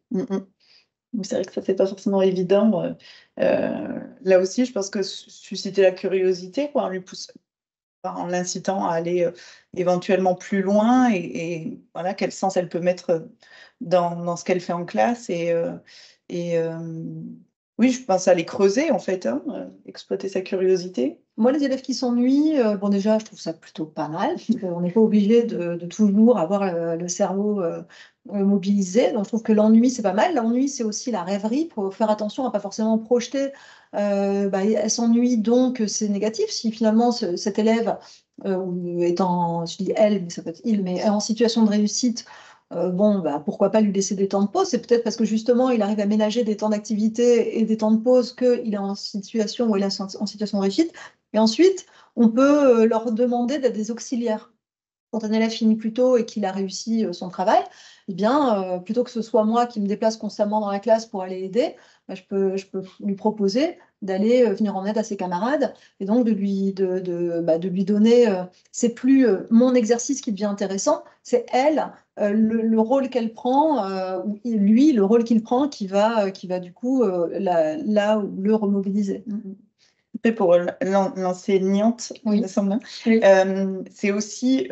C'est vrai que ça, c'est pas forcément évident. Là aussi, je pense que susciter la curiosité, quoi, en l'incitant à aller éventuellement plus loin et voilà, quel sens elle peut mettre dans ce qu'elle fait en classe. Oui, je pense à les creuser, en fait, hein, exploiter sa curiosité. Moi, les élèves qui s'ennuient, bon, déjà, je trouve ça plutôt pas mal. On n'est pas obligé de toujours avoir le cerveau mobilisé. Donc, je trouve que l'ennui, c'est pas mal. L'ennui, c'est aussi la rêverie. Il faut faire attention à pas forcément projeter. Elle s'ennuie, donc c'est négatif. Si finalement, cet élève est en, je dis elle, mais ça peut être il, mais est en situation de réussite, bon, bah, pourquoi pas lui laisser des temps de pause? C'est peut-être parce que justement, il arrive à ménager des temps d'activité et des temps de pause qu'il est en situation où il est en situation de réussite. Et ensuite, on peut leur demander d'être des auxiliaires. Quand un élève finit plus tôt et qu'il a réussi son travail, eh bien, plutôt que ce soit moi qui me déplace constamment dans la classe pour aller aider, bah, je peux lui proposer d'aller venir en aide à ses camarades et donc de lui donner, c'est plus mon exercice qui devient intéressant, c'est elle, le rôle qu'elle prend, ou lui, le rôle qu'il prend qui va du coup là où le remobiliser. Pour l'enseignante, Oui. il me semble. Oui. C'est aussi,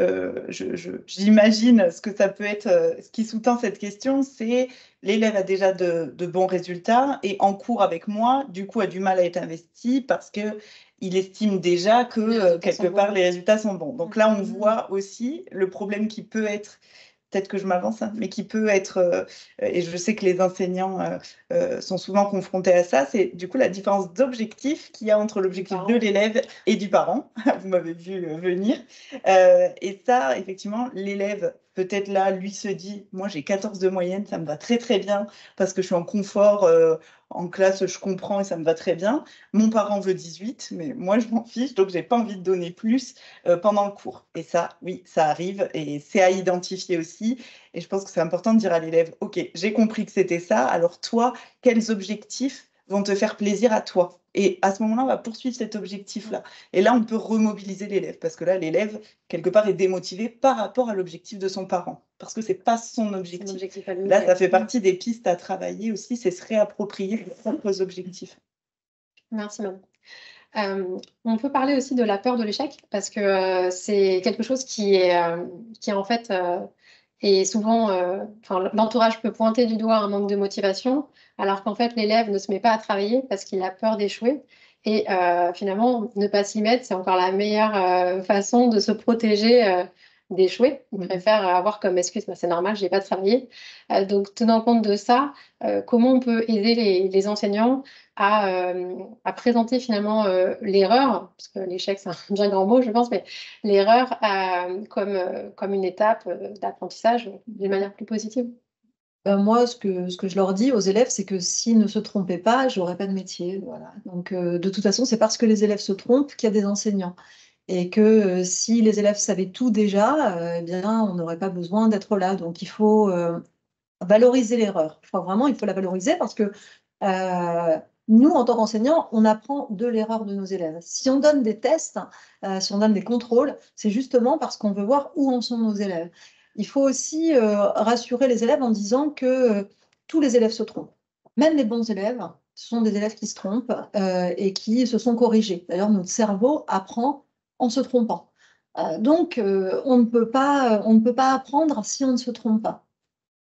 j'imagine ce que ça peut être, ce qui sous-tend cette question, c'est l'élève a déjà de bons résultats et en cours avec moi, du coup, a du mal à être investi parce que il estime déjà que quelque part les résultats sont bons. Donc là, on voit aussi le problème qui peut être, peut-être que je m'avance, hein, mais qui peut être, et je sais que les enseignants sont souvent confrontés à ça, c'est du coup la différence d'objectif qu'il y a entre l'objectif de l'élève et du parent. Vous m'avez vu venir. Et ça, effectivement, l'élève, peut-être là, lui se dit, moi j'ai 14 de moyenne, ça me va très très bien parce que je suis en confort, en classe, je comprends et ça me va très bien. Mon parent veut 18, mais moi je m'en fiche, donc j'ai pas envie de donner plus pendant le cours. Et ça, oui, ça arrive et c'est à identifier aussi. Et je pense que c'est important de dire à l'élève, OK, j'ai compris que c'était ça, alors toi, quels objectifs vont te faire plaisir à toi? Et à ce moment-là, on va poursuivre cet objectif-là. Et là, on peut remobiliser l'élève, parce que là, l'élève, quelque part, est démotivé par rapport à l'objectif de son parent, parce que c'est pas son objectif. Là, ça fait partie des pistes à travailler aussi, c'est se réapproprier ses propres objectifs. Merci, Manon. On peut parler aussi de la peur de l'échec, parce que c'est quelque chose qui est en fait, et souvent, l'entourage peut pointer du doigt un manque de motivation, alors qu'en fait, l'élève ne se met pas à travailler parce qu'il a peur d'échouer. Et finalement, ne pas s'y mettre, c'est encore la meilleure façon de se protéger d'échouer. Il préfère avoir comme excuse, bah, c'est normal, je n'ai pas travaillé. Donc, tenant compte de ça, comment on peut aider les enseignants à présenter finalement l'erreur, parce que l'échec, c'est un bien grand mot, je pense, mais l'erreur comme une étape d'apprentissage d'une manière plus positive. Ben moi, ce que je leur dis aux élèves, c'est que s'ils ne se trompaient pas, j'aurais pas de métier. Voilà. Donc, de toute façon, c'est parce que les élèves se trompent qu'il y a des enseignants. Et que si les élèves savaient tout déjà, eh bien, on n'aurait pas besoin d'être là. Donc, il faut valoriser l'erreur. Je crois vraiment il faut la valoriser parce que Nous, en tant qu'enseignants, on apprend de l'erreur de nos élèves. Si on donne des tests, si on donne des contrôles, c'est justement parce qu'on veut voir où en sont nos élèves. Il faut aussi rassurer les élèves en disant que tous les élèves se trompent. Même les bons élèves, ce sont des élèves qui se trompent et qui se sont corrigés. D'ailleurs, notre cerveau apprend en se trompant. Donc, on ne peut pas apprendre si on ne se trompe pas.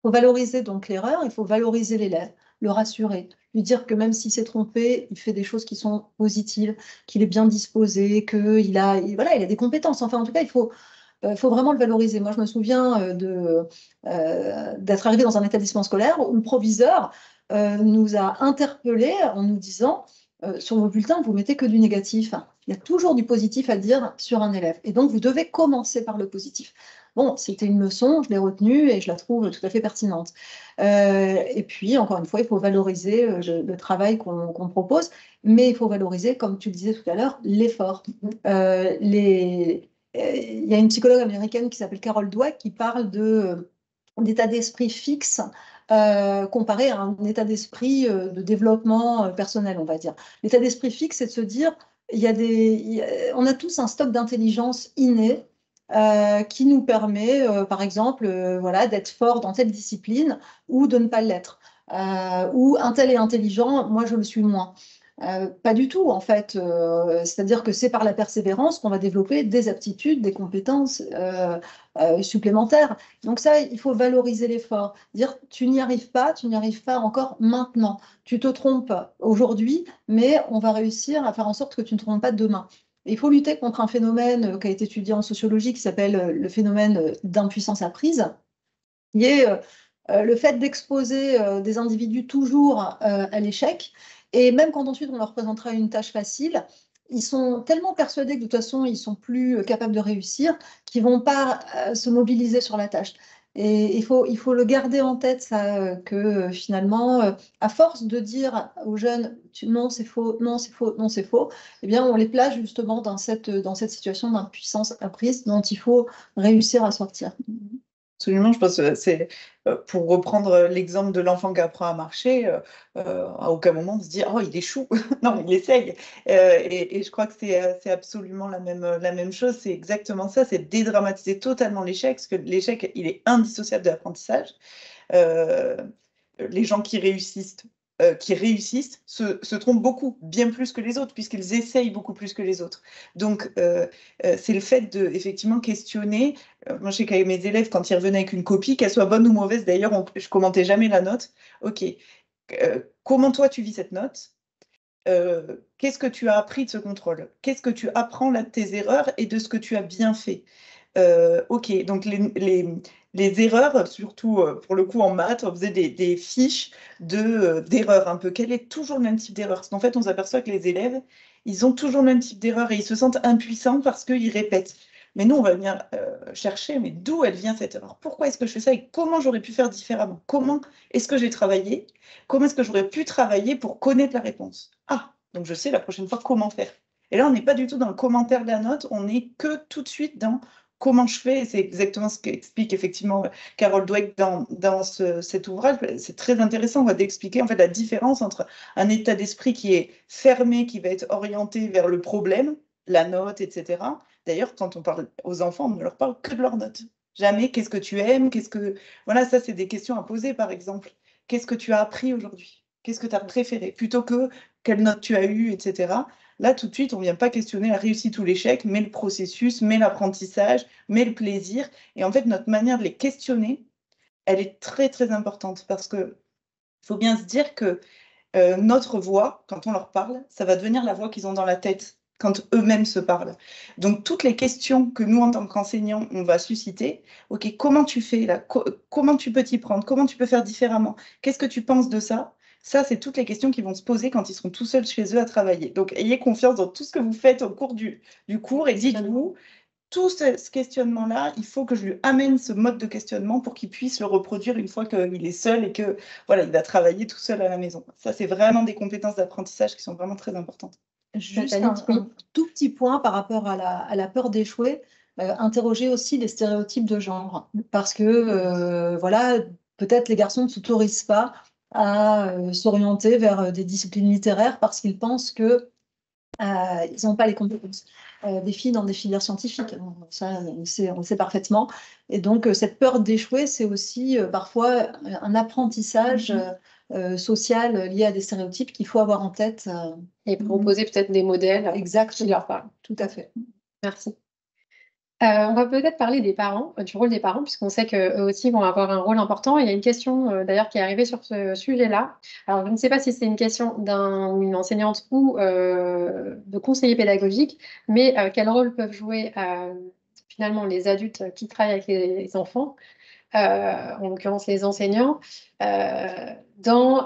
Il faut valoriser donc l'erreur, il faut valoriser l'élève, le rassurer, lui dire que même s'il s'est trompé, il fait des choses qui sont positives, qu'il est bien disposé, qu'il a, voilà, il a des compétences. Enfin, en tout cas, il faut vraiment le valoriser. Moi, je me souviens d'être arrivée dans un établissement scolaire où le proviseur nous a interpellés en nous disant sur vos bulletins, vous mettez que du négatif. Il y a toujours du positif à dire sur un élève. Et donc, vous devez commencer par le positif. Bon, c'était une leçon, je l'ai retenue et je la trouve tout à fait pertinente. Et puis, encore une fois, il faut valoriser le travail qu'on propose, mais il faut valoriser, comme tu le disais tout à l'heure, l'effort. Il y a une psychologue américaine qui s'appelle Carol Dweck qui parle d'état d'esprit fixe comparé à un état d'esprit de développement personnel, on va dire. L'état d'esprit fixe, c'est de se dire, on a tous un stock d'intelligence innée qui nous permet, par exemple, voilà, d'être fort dans telle discipline ou de ne pas l'être. Ou un tel est intelligent, moi je le suis moins. Pas du tout, en fait. C'est-à-dire que c'est par la persévérance qu'on va développer des aptitudes, des compétences supplémentaires. Donc ça, il faut valoriser l'effort. Dire, tu n'y arrives pas encore maintenant. Tu te trompes aujourd'hui, mais on va réussir à faire en sorte que tu ne te trompes pas demain. Et il faut lutter contre un phénomène qui a été étudié en sociologie qui s'appelle le phénomène d'impuissance apprise, qui est le fait d'exposer des individus toujours à l'échec. Et même quand ensuite on leur présentera une tâche facile, ils sont tellement persuadés que de toute façon ils sont plus capables de réussir qu'ils vont pas se mobiliser sur la tâche. Et il faut le garder en tête, ça, que finalement, à force de dire aux jeunes non, c'est faux, non, c'est faux, non, c'est faux, eh bien, on les place justement dans cette situation d'impuissance apprise dont il faut réussir à sortir. Absolument, je pense que c'est pour reprendre l'exemple de l'enfant qui apprend à marcher, à aucun moment on se dit oh il échoue, non il essaye. Et je crois que c'est absolument la même chose, c'est exactement ça, c'est dédramatiser totalement l'échec, parce que l'échec il est indissociable de l'apprentissage. Les gens qui réussissent se trompent beaucoup, bien plus que les autres, puisqu'ils essayent beaucoup plus que les autres. Donc, c'est le fait de effectivement questionner. Moi, je sais qu'avec mes élèves, quand ils revenaient avec une copie, qu'elle soit bonne ou mauvaise, d'ailleurs, je commentais jamais la note. Ok, comment toi tu vis cette note? Qu'est-ce que tu as appris de ce contrôle? Qu'est-ce que tu apprends là de tes erreurs et de ce que tu as bien fait? Ok, donc les erreurs, surtout pour le coup en maths, on faisait des fiches d'erreurs un peu. Quel est toujours le même type d'erreur? Parce qu'en fait, on s'aperçoit que les élèves, ils ont toujours le même type d'erreur et ils se sentent impuissants parce qu'ils répètent. Mais nous, on va venir chercher, mais d'où elle vient cette erreur? Pourquoi est-ce que je fais ça et comment j'aurais pu faire différemment? Comment est-ce que j'ai travaillé? Comment est-ce que j'aurais pu travailler pour connaître la réponse? Ah, donc je sais la prochaine fois comment faire. Et là, on n'est pas du tout dans le commentaire de la note, on est que tout de suite dans comment je fais. C'est exactement ce qu'explique effectivement Carol Dweck dans cet ouvrage. C'est très intéressant d'expliquer en fait la différence entre un état d'esprit qui est fermé, qui va être orienté vers le problème, la note, etc. D'ailleurs, quand on parle aux enfants, on ne leur parle que de leur note. Jamais qu'est-ce que tu aimes, Voilà, ça, c'est des questions à poser, par exemple. Qu'est-ce que tu as appris aujourd'hui? Qu'est-ce que tu as préféré? Plutôt que quelle note tu as eue, etc. Là, tout de suite, on ne vient pas questionner la réussite ou l'échec, mais le processus, mais l'apprentissage, mais le plaisir. Et en fait, notre manière de les questionner, elle est très, très importante parce qu'il faut bien se dire que notre voix, quand on leur parle, ça va devenir la voix qu'ils ont dans la tête quand eux-mêmes se parlent. Donc, toutes les questions que nous, en tant qu'enseignants, on va susciter, OK, comment tu fais là? Comment tu peux t'y prendre? Comment tu peux faire différemment? Qu'est-ce que tu penses de ça? Ça, c'est toutes les questions qui vont se poser quand ils seront tout seuls chez eux à travailler. Donc, ayez confiance dans tout ce que vous faites au cours du cours et dites-vous, tout ce questionnement-là, il faut que je lui amène ce mode de questionnement pour qu'il puisse le reproduire une fois qu'il est seul et que voilà, il va travailler tout seul à la maison. Ça, c'est vraiment des compétences d'apprentissage qui sont vraiment très importantes. Juste un tout petit point par rapport à la peur d'échouer, interroger aussi les stéréotypes de genre. Parce que, voilà, peut-être les garçons ne s'autorisent pas à s'orienter vers des disciplines littéraires parce qu'ils pensent que ils n'ont pas les compétences des filles dans des filières scientifiques. Ça, on le sait parfaitement. Et donc, cette peur d'échouer, c'est aussi parfois un apprentissage social lié à des stéréotypes qu'il faut avoir en tête. Et proposer peut-être des modèles Exactement. qui leur parlent. Tout à fait. Merci. On va peut-être parler des parents, du rôle des parents, puisqu'on sait qu'eux aussi vont avoir un rôle important. Il y a une question d'ailleurs qui est arrivée sur ce sujet-là. Alors, je ne sais pas si c'est une question d'une enseignante ou de conseiller pédagogique, mais quel rôle peuvent jouer finalement les adultes qui travaillent avec les enfants, en l'occurrence les enseignants, dans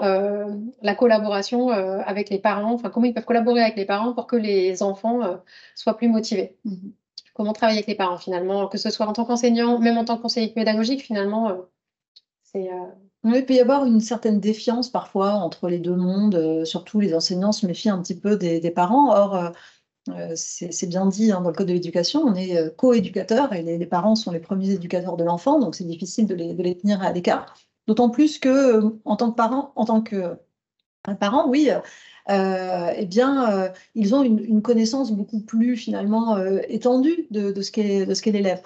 la collaboration avec les parents, enfin comment ils peuvent collaborer avec les parents pour que les enfants soient plus motivés. Comment travailler avec les parents finalement, que ce soit en tant qu'enseignant, même en tant que conseiller pédagogique, finalement, c'est... Oui, il peut y avoir une certaine défiance parfois entre les deux mondes, surtout les enseignants se méfient un petit peu des parents. Or, c'est bien dit dans le code de l'éducation, on est co-éducateurs et les parents sont les premiers éducateurs de l'enfant, donc c'est difficile de les tenir à l'écart. D'autant plus que en tant que parent, oui, eh bien, ils ont une connaissance beaucoup plus finalement étendue de ce qu'est l'élève.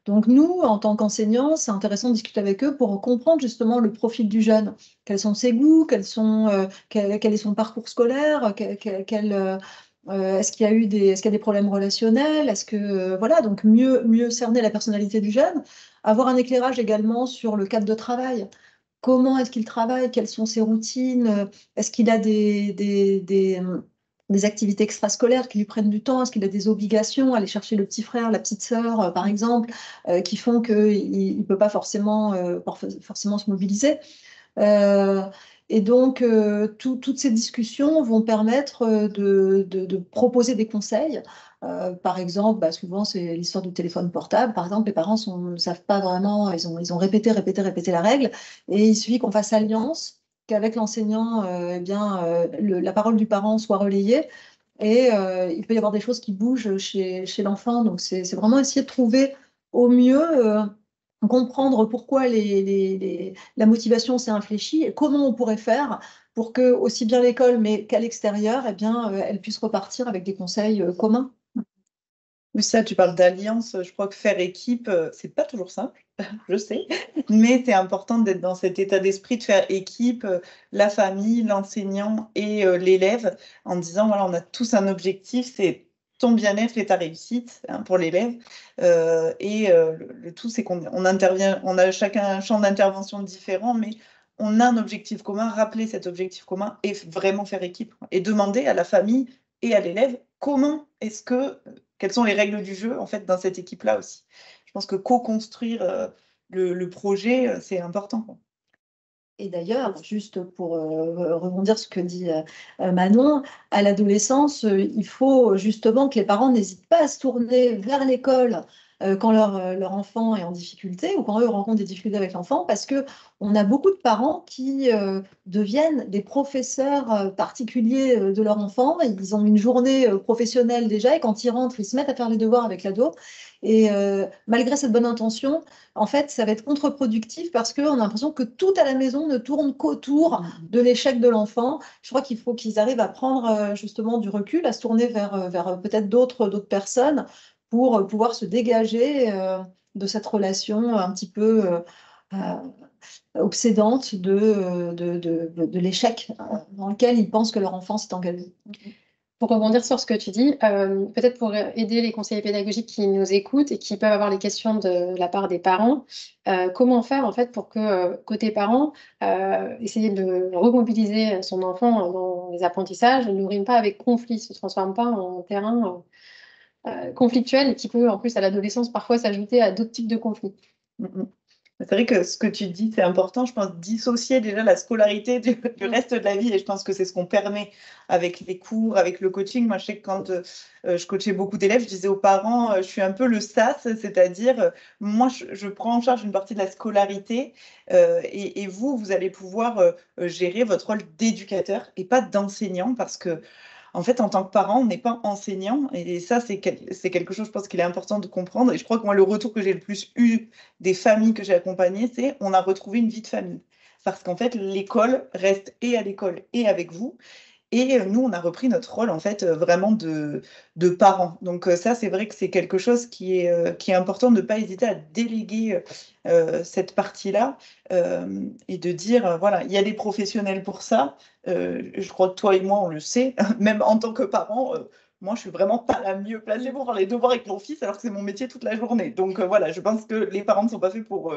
Donc nous, en tant qu'enseignants, c'est intéressant de discuter avec eux pour comprendre justement le profil du jeune. Quels sont ses goûts, quel est son parcours scolaire, est-ce qu'il y a est-ce qu'il y a des problèmes relationnels, est-ce que voilà, donc mieux cerner la personnalité du jeune, avoir un éclairage également sur le cadre de travail. Comment est-ce qu'il travaille? Quelles sont ses routines? Est-ce qu'il a des activités extrascolaires qui lui prennent du temps? Est-ce qu'il a des obligations? Aller chercher le petit frère, la petite sœur, par exemple, qui font qu'il ne peut pas forcément se mobiliser. Et donc, toutes ces discussions vont permettre de proposer des conseils. Par exemple, souvent, c'est l'histoire du téléphone portable. Par exemple, les parents ne savent pas vraiment, ils ont répété la règle. Et il suffit qu'on fasse alliance, qu'avec l'enseignant, eh bien, la parole du parent soit relayée. Et il peut y avoir des choses qui bougent chez l'enfant. Donc, c'est vraiment essayer de trouver au mieux comprendre pourquoi la motivation s'est infléchie et comment on pourrait faire pour que, aussi bien l'école, mais qu'à l'extérieur, eh bien, elle puisse repartir avec des conseils communs. Oui, ça, tu parles d'alliance. Je crois que faire équipe, c'est pas toujours simple, je sais, mais c'est important d'être dans cet état d'esprit de faire équipe, la famille, l'enseignant et l'élève, en disant, voilà, on a tous un objectif, c'est ton bien-être et ta réussite pour l'élève. Le tout, c'est qu'on intervient, on a chacun un champ d'intervention différent, mais on a un objectif commun, rappeler cet objectif commun et vraiment faire équipe. Et demander à la famille et à l'élève quelles sont les règles du jeu en fait dans cette équipe-là aussi. Je pense que co-construire le projet, c'est important, quoi. Et d'ailleurs, juste pour rebondir sur ce que dit Manon, à l'adolescence, il faut justement que les parents n'hésitent pas à se tourner vers l'école quand leur enfant est en difficulté ou quand eux rencontrent des difficultés avec l'enfant, parce qu'on a beaucoup de parents qui deviennent des professeurs particuliers de leur enfant. Ils ont une journée professionnelle déjà et quand ils rentrent, ils se mettent à faire les devoirs avec l'ado. Et malgré cette bonne intention, en fait, ça va être contre-productif parce qu'on a l'impression que tout à la maison ne tourne qu'autour de l'échec de l'enfant. Je crois qu'il faut qu'ils arrivent à prendre justement du recul, à se tourner vers peut-être d'autres personnes pour pouvoir se dégager de cette relation un petit peu obsédante de l'échec dans lequel ils pensent que leur enfant s'est engagé. Pour rebondir sur ce que tu dis, peut-être pour aider les conseillers pédagogiques qui nous écoutent et qui peuvent avoir des questions de la part des parents, comment faire en fait pour que côté parents, essayer de remobiliser son enfant dans les apprentissages ne rime pas avec conflit, ne se transforme pas en terrain conflictuel qui peut en plus à l'adolescence parfois s'ajouter à d'autres types de conflits. C'est vrai que ce que tu dis, c'est important, je pense, dissocier déjà la scolarité du reste de la vie. Et je pense que c'est ce qu'on permet avec les cours, avec le coaching. Moi, je sais que quand je coachais beaucoup d'élèves, je disais aux parents, je suis un peu le SAS, c'est-à-dire, moi, je prends en charge une partie de la scolarité et vous allez pouvoir gérer votre rôle d'éducateur et pas d'enseignant parce que en fait, en tant que parent, on n'est pas enseignant. Et ça, c'est quelque chose, je pense qu'il est important de comprendre. Et je crois que moi, le retour que j'ai le plus eu des familles que j'ai accompagnées, c'est on a retrouvé une vie de famille. parce qu'en fait, l'école reste et à l'école et avec vous. Et nous, on a repris notre rôle, en fait, vraiment de parents. Donc ça, c'est vrai que c'est quelque chose qui est important, de ne pas hésiter à déléguer cette partie-là et de dire, voilà, il y a des professionnels pour ça. Je crois que toi et moi, on le sait, même en tant que parents. Moi, je suis vraiment pas la mieux placée pour faire les devoirs avec mon fils, alors que c'est mon métier toute la journée. Donc voilà, je pense que les parents ne sont pas faits pour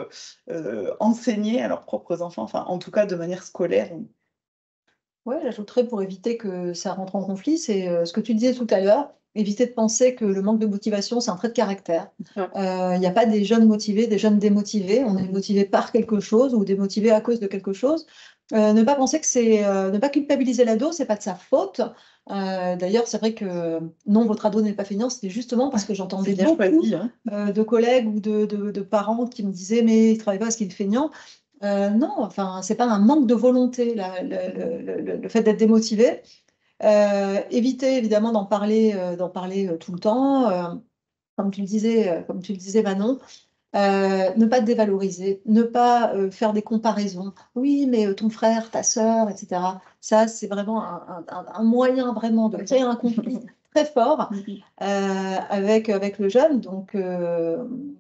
enseigner à leurs propres enfants, enfin, en tout cas de manière scolaire. Oui, j'ajouterais pour éviter que ça rentre en conflit, c'est ce que tu disais tout à l'heure, éviter de penser que le manque de motivation, c'est un trait de caractère. Ouais. Il n'y a pas des jeunes motivés, des jeunes démotivés. On est motivé par quelque chose ou démotivé à cause de quelque chose. Ne pas penser que c'est, ne pas culpabiliser l'ado, c'est pas de sa faute. D'ailleurs, c'est vrai que non, votre ado n'est pas feignant, c'était justement parce que j'entendais C'est bien beaucoup choisi, hein. de collègues ou de parents qui me disaient mais il ne travaille pas parce qu'il est feignant. Non, enfin, c'est pas un manque de volonté, le fait d'être démotivé. Éviter évidemment d'en parler tout le temps, comme tu le disais, Manon. Ne pas te dévaloriser, ne pas faire des comparaisons. Oui, mais ton frère, ta sœur, etc. Ça, c'est vraiment un moyen vraiment de créer un conflit très fort avec le jeune. Donc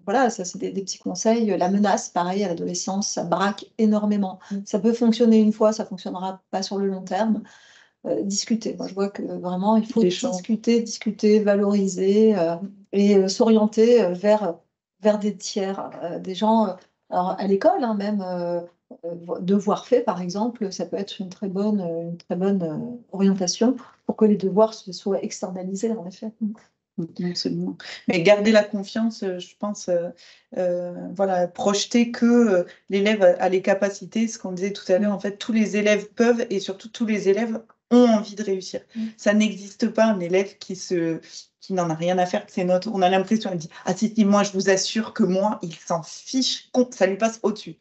voilà, ça c'est des petits conseils. La menace, pareil, à l'adolescence, ça braque énormément. Ça peut fonctionner une fois, ça fonctionnera pas sur le long terme. Discuter. Moi, je vois que vraiment, il faut discuter, valoriser et s'orienter vers des tiers, des gens, alors à l'école, hein, même devoirs faits, par exemple, ça peut être une très bonne orientation pour que les devoirs se soient externalisés, en effet. Absolument. Mais garder la confiance, je pense, voilà, projeter que l'élève a les capacités, ce qu'on disait tout à l'heure, en fait, tous les élèves peuvent et surtout tous les élèves ont envie de réussir. Ça n'existe pas un élève qui n'en a rien à faire, que c'est notre. On a l'impression, elle dit, ah si, moi je vous assure que moi, il s'en fiche, ça lui passe au-dessus.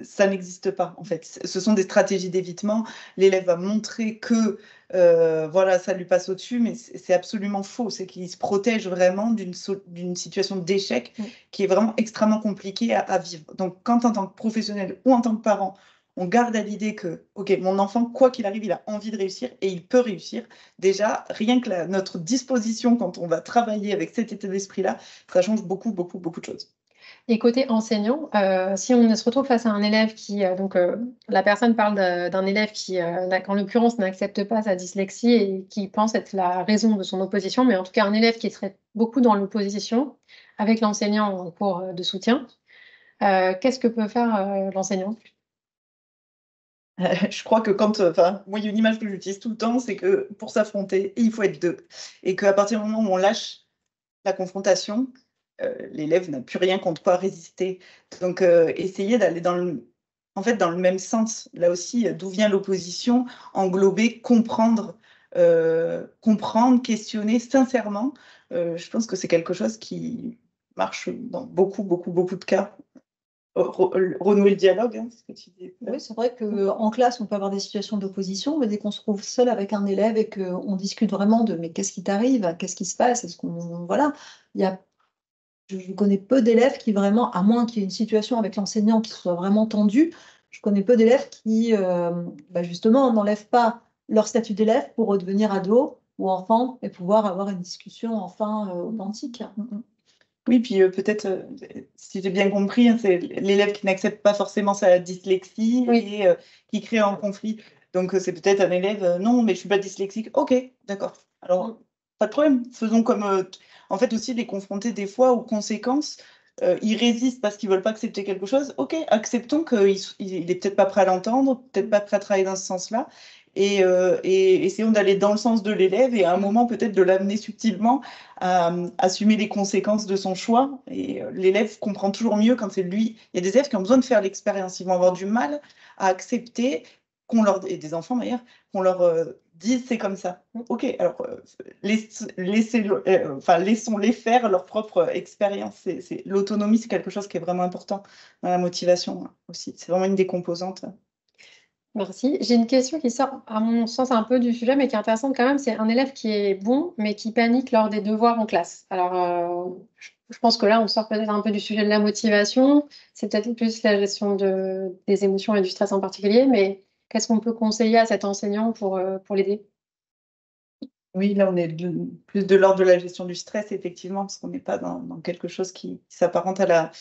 Ça n'existe pas, en fait. Ce sont des stratégies d'évitement. L'élève va montrer que voilà, ça lui passe au-dessus, mais c'est absolument faux. C'est qu'il se protège vraiment d'une situation d'échec qui est vraiment extrêmement compliquée à vivre. Donc, quand en tant que professionnel ou en tant que parent, on garde à l'idée que, OK, mon enfant, quoi qu'il arrive, il a envie de réussir et il peut réussir. Déjà, rien que notre disposition quand on va travailler avec cet état d'esprit-là, ça change beaucoup, beaucoup, beaucoup de choses. Et côté enseignant, si on se retrouve face à un élève qui, la personne parle d'un élève qui, en l'occurrence, n'accepte pas sa dyslexie et qui pense être la raison de son opposition, mais en tout cas un élève qui serait beaucoup dans l'opposition avec l'enseignant en cours de soutien, qu'est-ce que peut faire l'enseignant? Je crois que enfin, moi, il y a une image que j'utilise tout le temps, c'est que pour s'affronter, il faut être deux. Et qu'à partir du moment où on lâche la confrontation, l'élève n'a plus rien contre quoi résister. Donc, essayer d'aller en fait, dans le même sens. Là aussi, d'où vient l'opposition, englober, comprendre, questionner sincèrement. Je pense que c'est quelque chose qui marche dans beaucoup, beaucoup, beaucoup de cas. Renouer le dialogue, hein, c'est ce que tu dis. Oui, c'est vrai qu'en classe, on peut avoir des situations d'opposition, mais dès qu'on se trouve seul avec un élève et qu'on discute vraiment de mais qu'est-ce qui t'arrive, qu'est-ce qui se passe, est-ce qu'on voilà, il y a, je connais peu d'élèves qui vraiment, à moins qu'il y ait une situation avec l'enseignant qui soit vraiment tendue, je connais peu d'élèves qui justement n'enlèvent pas leur statut d'élève pour redevenir ado ou enfant et pouvoir avoir une discussion enfin authentique. Oui, puis peut-être, si j'ai bien compris, hein, c'est l'élève qui n'accepte pas forcément sa dyslexie et qui crée un conflit. Donc, c'est peut-être un élève, non, mais je suis pas dyslexique. OK, d'accord. Alors, pas de problème. Faisons comme, en fait, aussi les confronter des fois aux conséquences. Ils résistent parce qu'ils veulent pas accepter quelque chose. OK, acceptons qu'il est peut-être pas prêt à l'entendre, peut-être pas prêt à travailler dans ce sens-là. Et essayons d'aller dans le sens de l'élève et à un moment peut-être de l'amener subtilement à assumer les conséquences de son choix. Et l'élève comprend toujours mieux quand c'est lui. Il y a des élèves qui ont besoin de faire l'expérience. Ils vont avoir du mal à accepter et des enfants d'ailleurs, qu'on leur dise c'est comme ça. OK, alors laissons-les faire leur propre expérience. L'autonomie, c'est quelque chose qui est vraiment important dans la motivation aussi. C'est vraiment une des composantes. Merci. J'ai une question qui sort, à mon sens, un peu du sujet, mais qui est intéressante quand même. C'est un élève qui est bon, mais qui panique lors des devoirs en classe. Alors, Je pense que là, on sort peut-être un peu du sujet de la motivation. C'est peut-être plus la gestion des émotions et du stress en particulier, mais qu'est-ce qu'on peut conseiller à cet enseignant pour l'aider? Oui, là, on est plus de l'ordre de la gestion du stress, effectivement, parce qu'on n'est pas dans quelque chose qui s'apparente à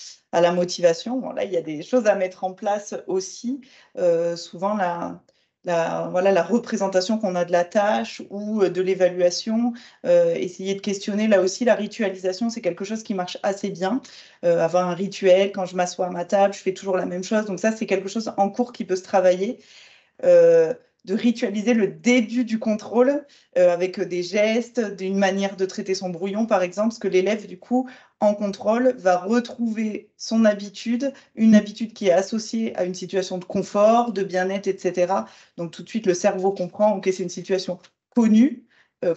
la motivation. Bon, là, il y a des choses à mettre en place aussi. Souvent, voilà, la représentation qu'on a de la tâche ou de l'évaluation, essayer de questionner. Là aussi, la ritualisation, c'est quelque chose qui marche assez bien. Avoir un rituel, quand je m'assois à ma table, je fais toujours la même chose. Donc ça, c'est quelque chose en cours qui peut se travailler. De ritualiser le début du contrôle avec des gestes, d'une manière de traiter son brouillon, par exemple, parce que l'élève, du coup, en contrôle, va retrouver son habitude, une habitude qui est associée à une situation de confort, de bien-être, etc. Donc, tout de suite, le cerveau comprend, OK, c'est une situation connue,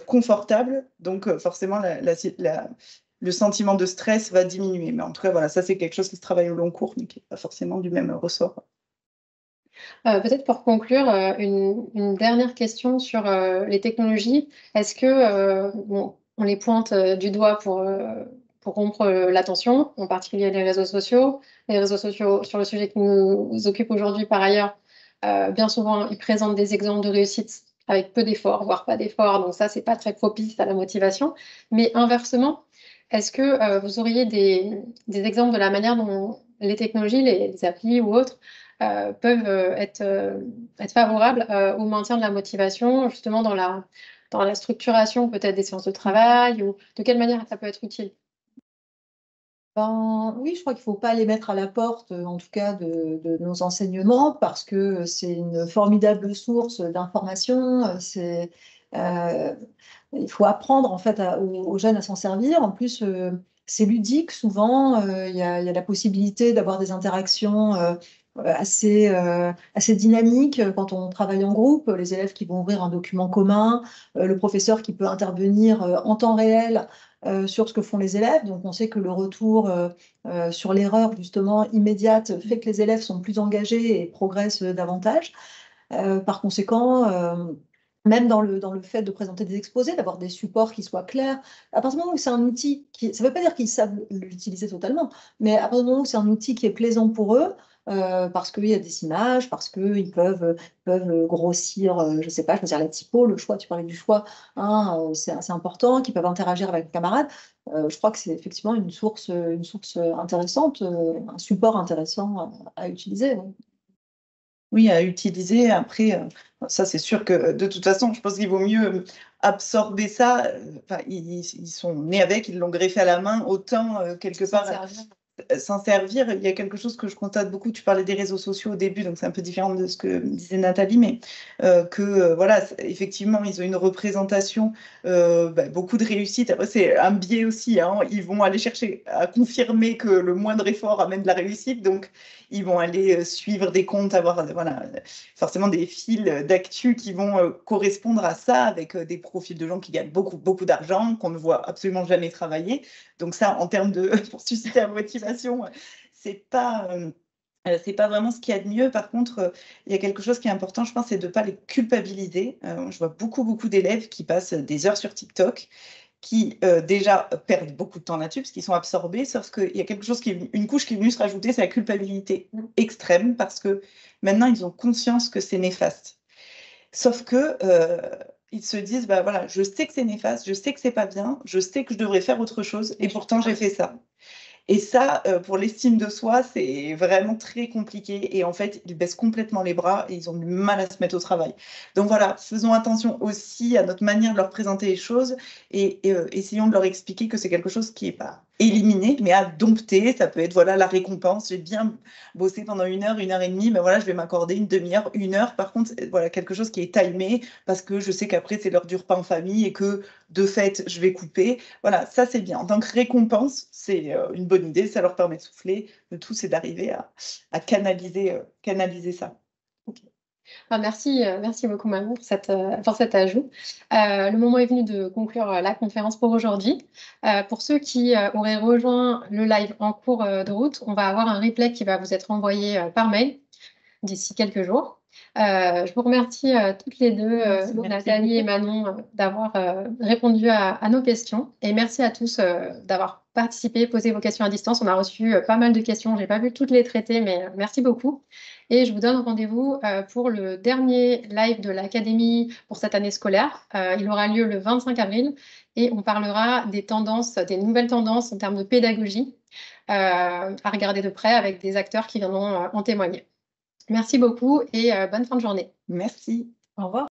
confortable, donc forcément, le sentiment de stress va diminuer. Mais en tout cas, voilà, ça, c'est quelque chose qui se travaille au long cours, mais qui n'est pas forcément du même ressort. Peut-être pour conclure, une dernière question sur les technologies. Est-ce que, bon, on les pointe du doigt pour rompre l'attention, en particulier les réseaux sociaux. Les réseaux sociaux, sur le sujet qui nous occupe aujourd'hui par ailleurs, bien souvent, ils présentent des exemples de réussite avec peu d'efforts, voire pas d'efforts. Donc ça, c'est pas très propice à la motivation. Mais inversement, est-ce que vous auriez des exemples de la manière dont les technologies, les applis ou autres, peuvent être favorables au maintien de la motivation, justement dans la structuration peut-être des séances de travail, ou de quelle manière ça peut être utile? Ben, oui, je crois qu'il ne faut pas les mettre à la porte, en tout cas de nos enseignements, parce que c'est une formidable source d'informations. Il faut apprendre en fait aux jeunes à s'en servir. En plus, c'est ludique souvent. Il y a la possibilité d'avoir des interactions assez dynamiques quand on travaille en groupe. Les élèves qui vont ouvrir un document commun, le professeur qui peut intervenir en temps réel sur ce que font les élèves. Donc, on sait que le retour sur l'erreur, justement, immédiate, fait que les élèves sont plus engagés et progressent davantage. Par conséquent, même dans le fait de présenter des exposés, d'avoir des supports qui soient clairs, à partir du moment où c'est un outil ça ne veut pas dire qu'ils savent l'utiliser totalement, mais à partir du moment où c'est un outil qui est plaisant pour eux, parce qu'il y a des images, parce qu'ils peuvent grossir, je ne sais pas, choisir la typo, le choix, tu parlais du choix, hein, c'est assez important, qu'ils peuvent interagir avec les camarades. Je crois que c'est effectivement une source intéressante, un support intéressant à utiliser. Ouais. Oui, à utiliser. Après, ça, c'est sûr que de toute façon, je pense qu'il vaut mieux absorber ça. Enfin, ils sont nés avec, ils l'ont greffé à la main, autant quelque S'en part servir. s'en servir. Il y a quelque chose que je constate beaucoup. Tu parlais des réseaux sociaux au début, donc c'est un peu différent de ce que disait Nathalie, mais voilà, effectivement, ils ont une représentation, beaucoup de réussite. Après, c'est un biais aussi, hein. Ils vont aller chercher à confirmer que le moindre effort amène de la réussite, donc ils vont aller suivre des comptes, avoir voilà, forcément des fils d'actu qui vont correspondre à ça, avec des profils de gens qui gagnent beaucoup, beaucoup d'argent, qu'on ne voit absolument jamais travailler. Donc ça, en termes de pour susciter la motivation, c'est pas vraiment ce qu'il y a de mieux. Par contre, il y a quelque chose qui est important, je pense, c'est de ne pas les culpabiliser. Je vois beaucoup, beaucoup d'élèves qui passent des heures sur TikTok, qui déjà perdent beaucoup de temps là-dessus parce qu'ils sont absorbés, sauf qu'il y a quelque chose une couche qui est venue se rajouter, c'est la culpabilité extrême, parce que maintenant, ils ont conscience que c'est néfaste. Sauf que ils se disent, bah voilà, je sais que c'est néfaste, je sais que c'est pas bien, je sais que je devrais faire autre chose, et pourtant j'ai fait ça. Et ça, pour l'estime de soi, c'est vraiment très compliqué. Et en fait, ils baissent complètement les bras et ils ont du mal à se mettre au travail. Donc voilà, faisons attention aussi à notre manière de leur présenter les choses et essayons de leur expliquer que c'est quelque chose qui n'est pas éliminé, mais à dompter. Ça peut être, voilà, la récompense. J'ai bien bossé pendant 1 heure et demie, mais voilà, je vais m'accorder une demi-heure, 1 heure. Par contre, voilà, quelque chose qui est timé parce que je sais qu'après, c'est l'heure du repas en famille et que, de fait, je vais couper. Voilà, ça c'est bien. En tant que récompense, c'est une bonne idée, ça leur permet de souffler. Le tout, c'est d'arriver à canaliser ça. Ah, merci beaucoup Manon pour cet ajout. Le moment est venu de conclure la conférence pour aujourd'hui. Pour ceux qui auraient rejoint le live en cours de route, on va avoir un replay qui va vous être envoyé par mail d'ici quelques jours. Je vous remercie toutes les deux, Merci Nathalie et beaucoup. Manon, d'avoir répondu à nos questions. Et merci à tous d'avoir participé, posé vos questions à distance. On a reçu pas mal de questions. Je n'ai pas pu toutes les traiter, mais merci beaucoup. Et je vous donne rendez-vous pour le dernier live de l'Académie pour cette année scolaire. Il aura lieu le 25 avril et on parlera des tendances, des nouvelles tendances en termes de pédagogie à regarder de près avec des acteurs qui viendront en témoigner. Merci beaucoup et bonne fin de journée. Merci. Au revoir.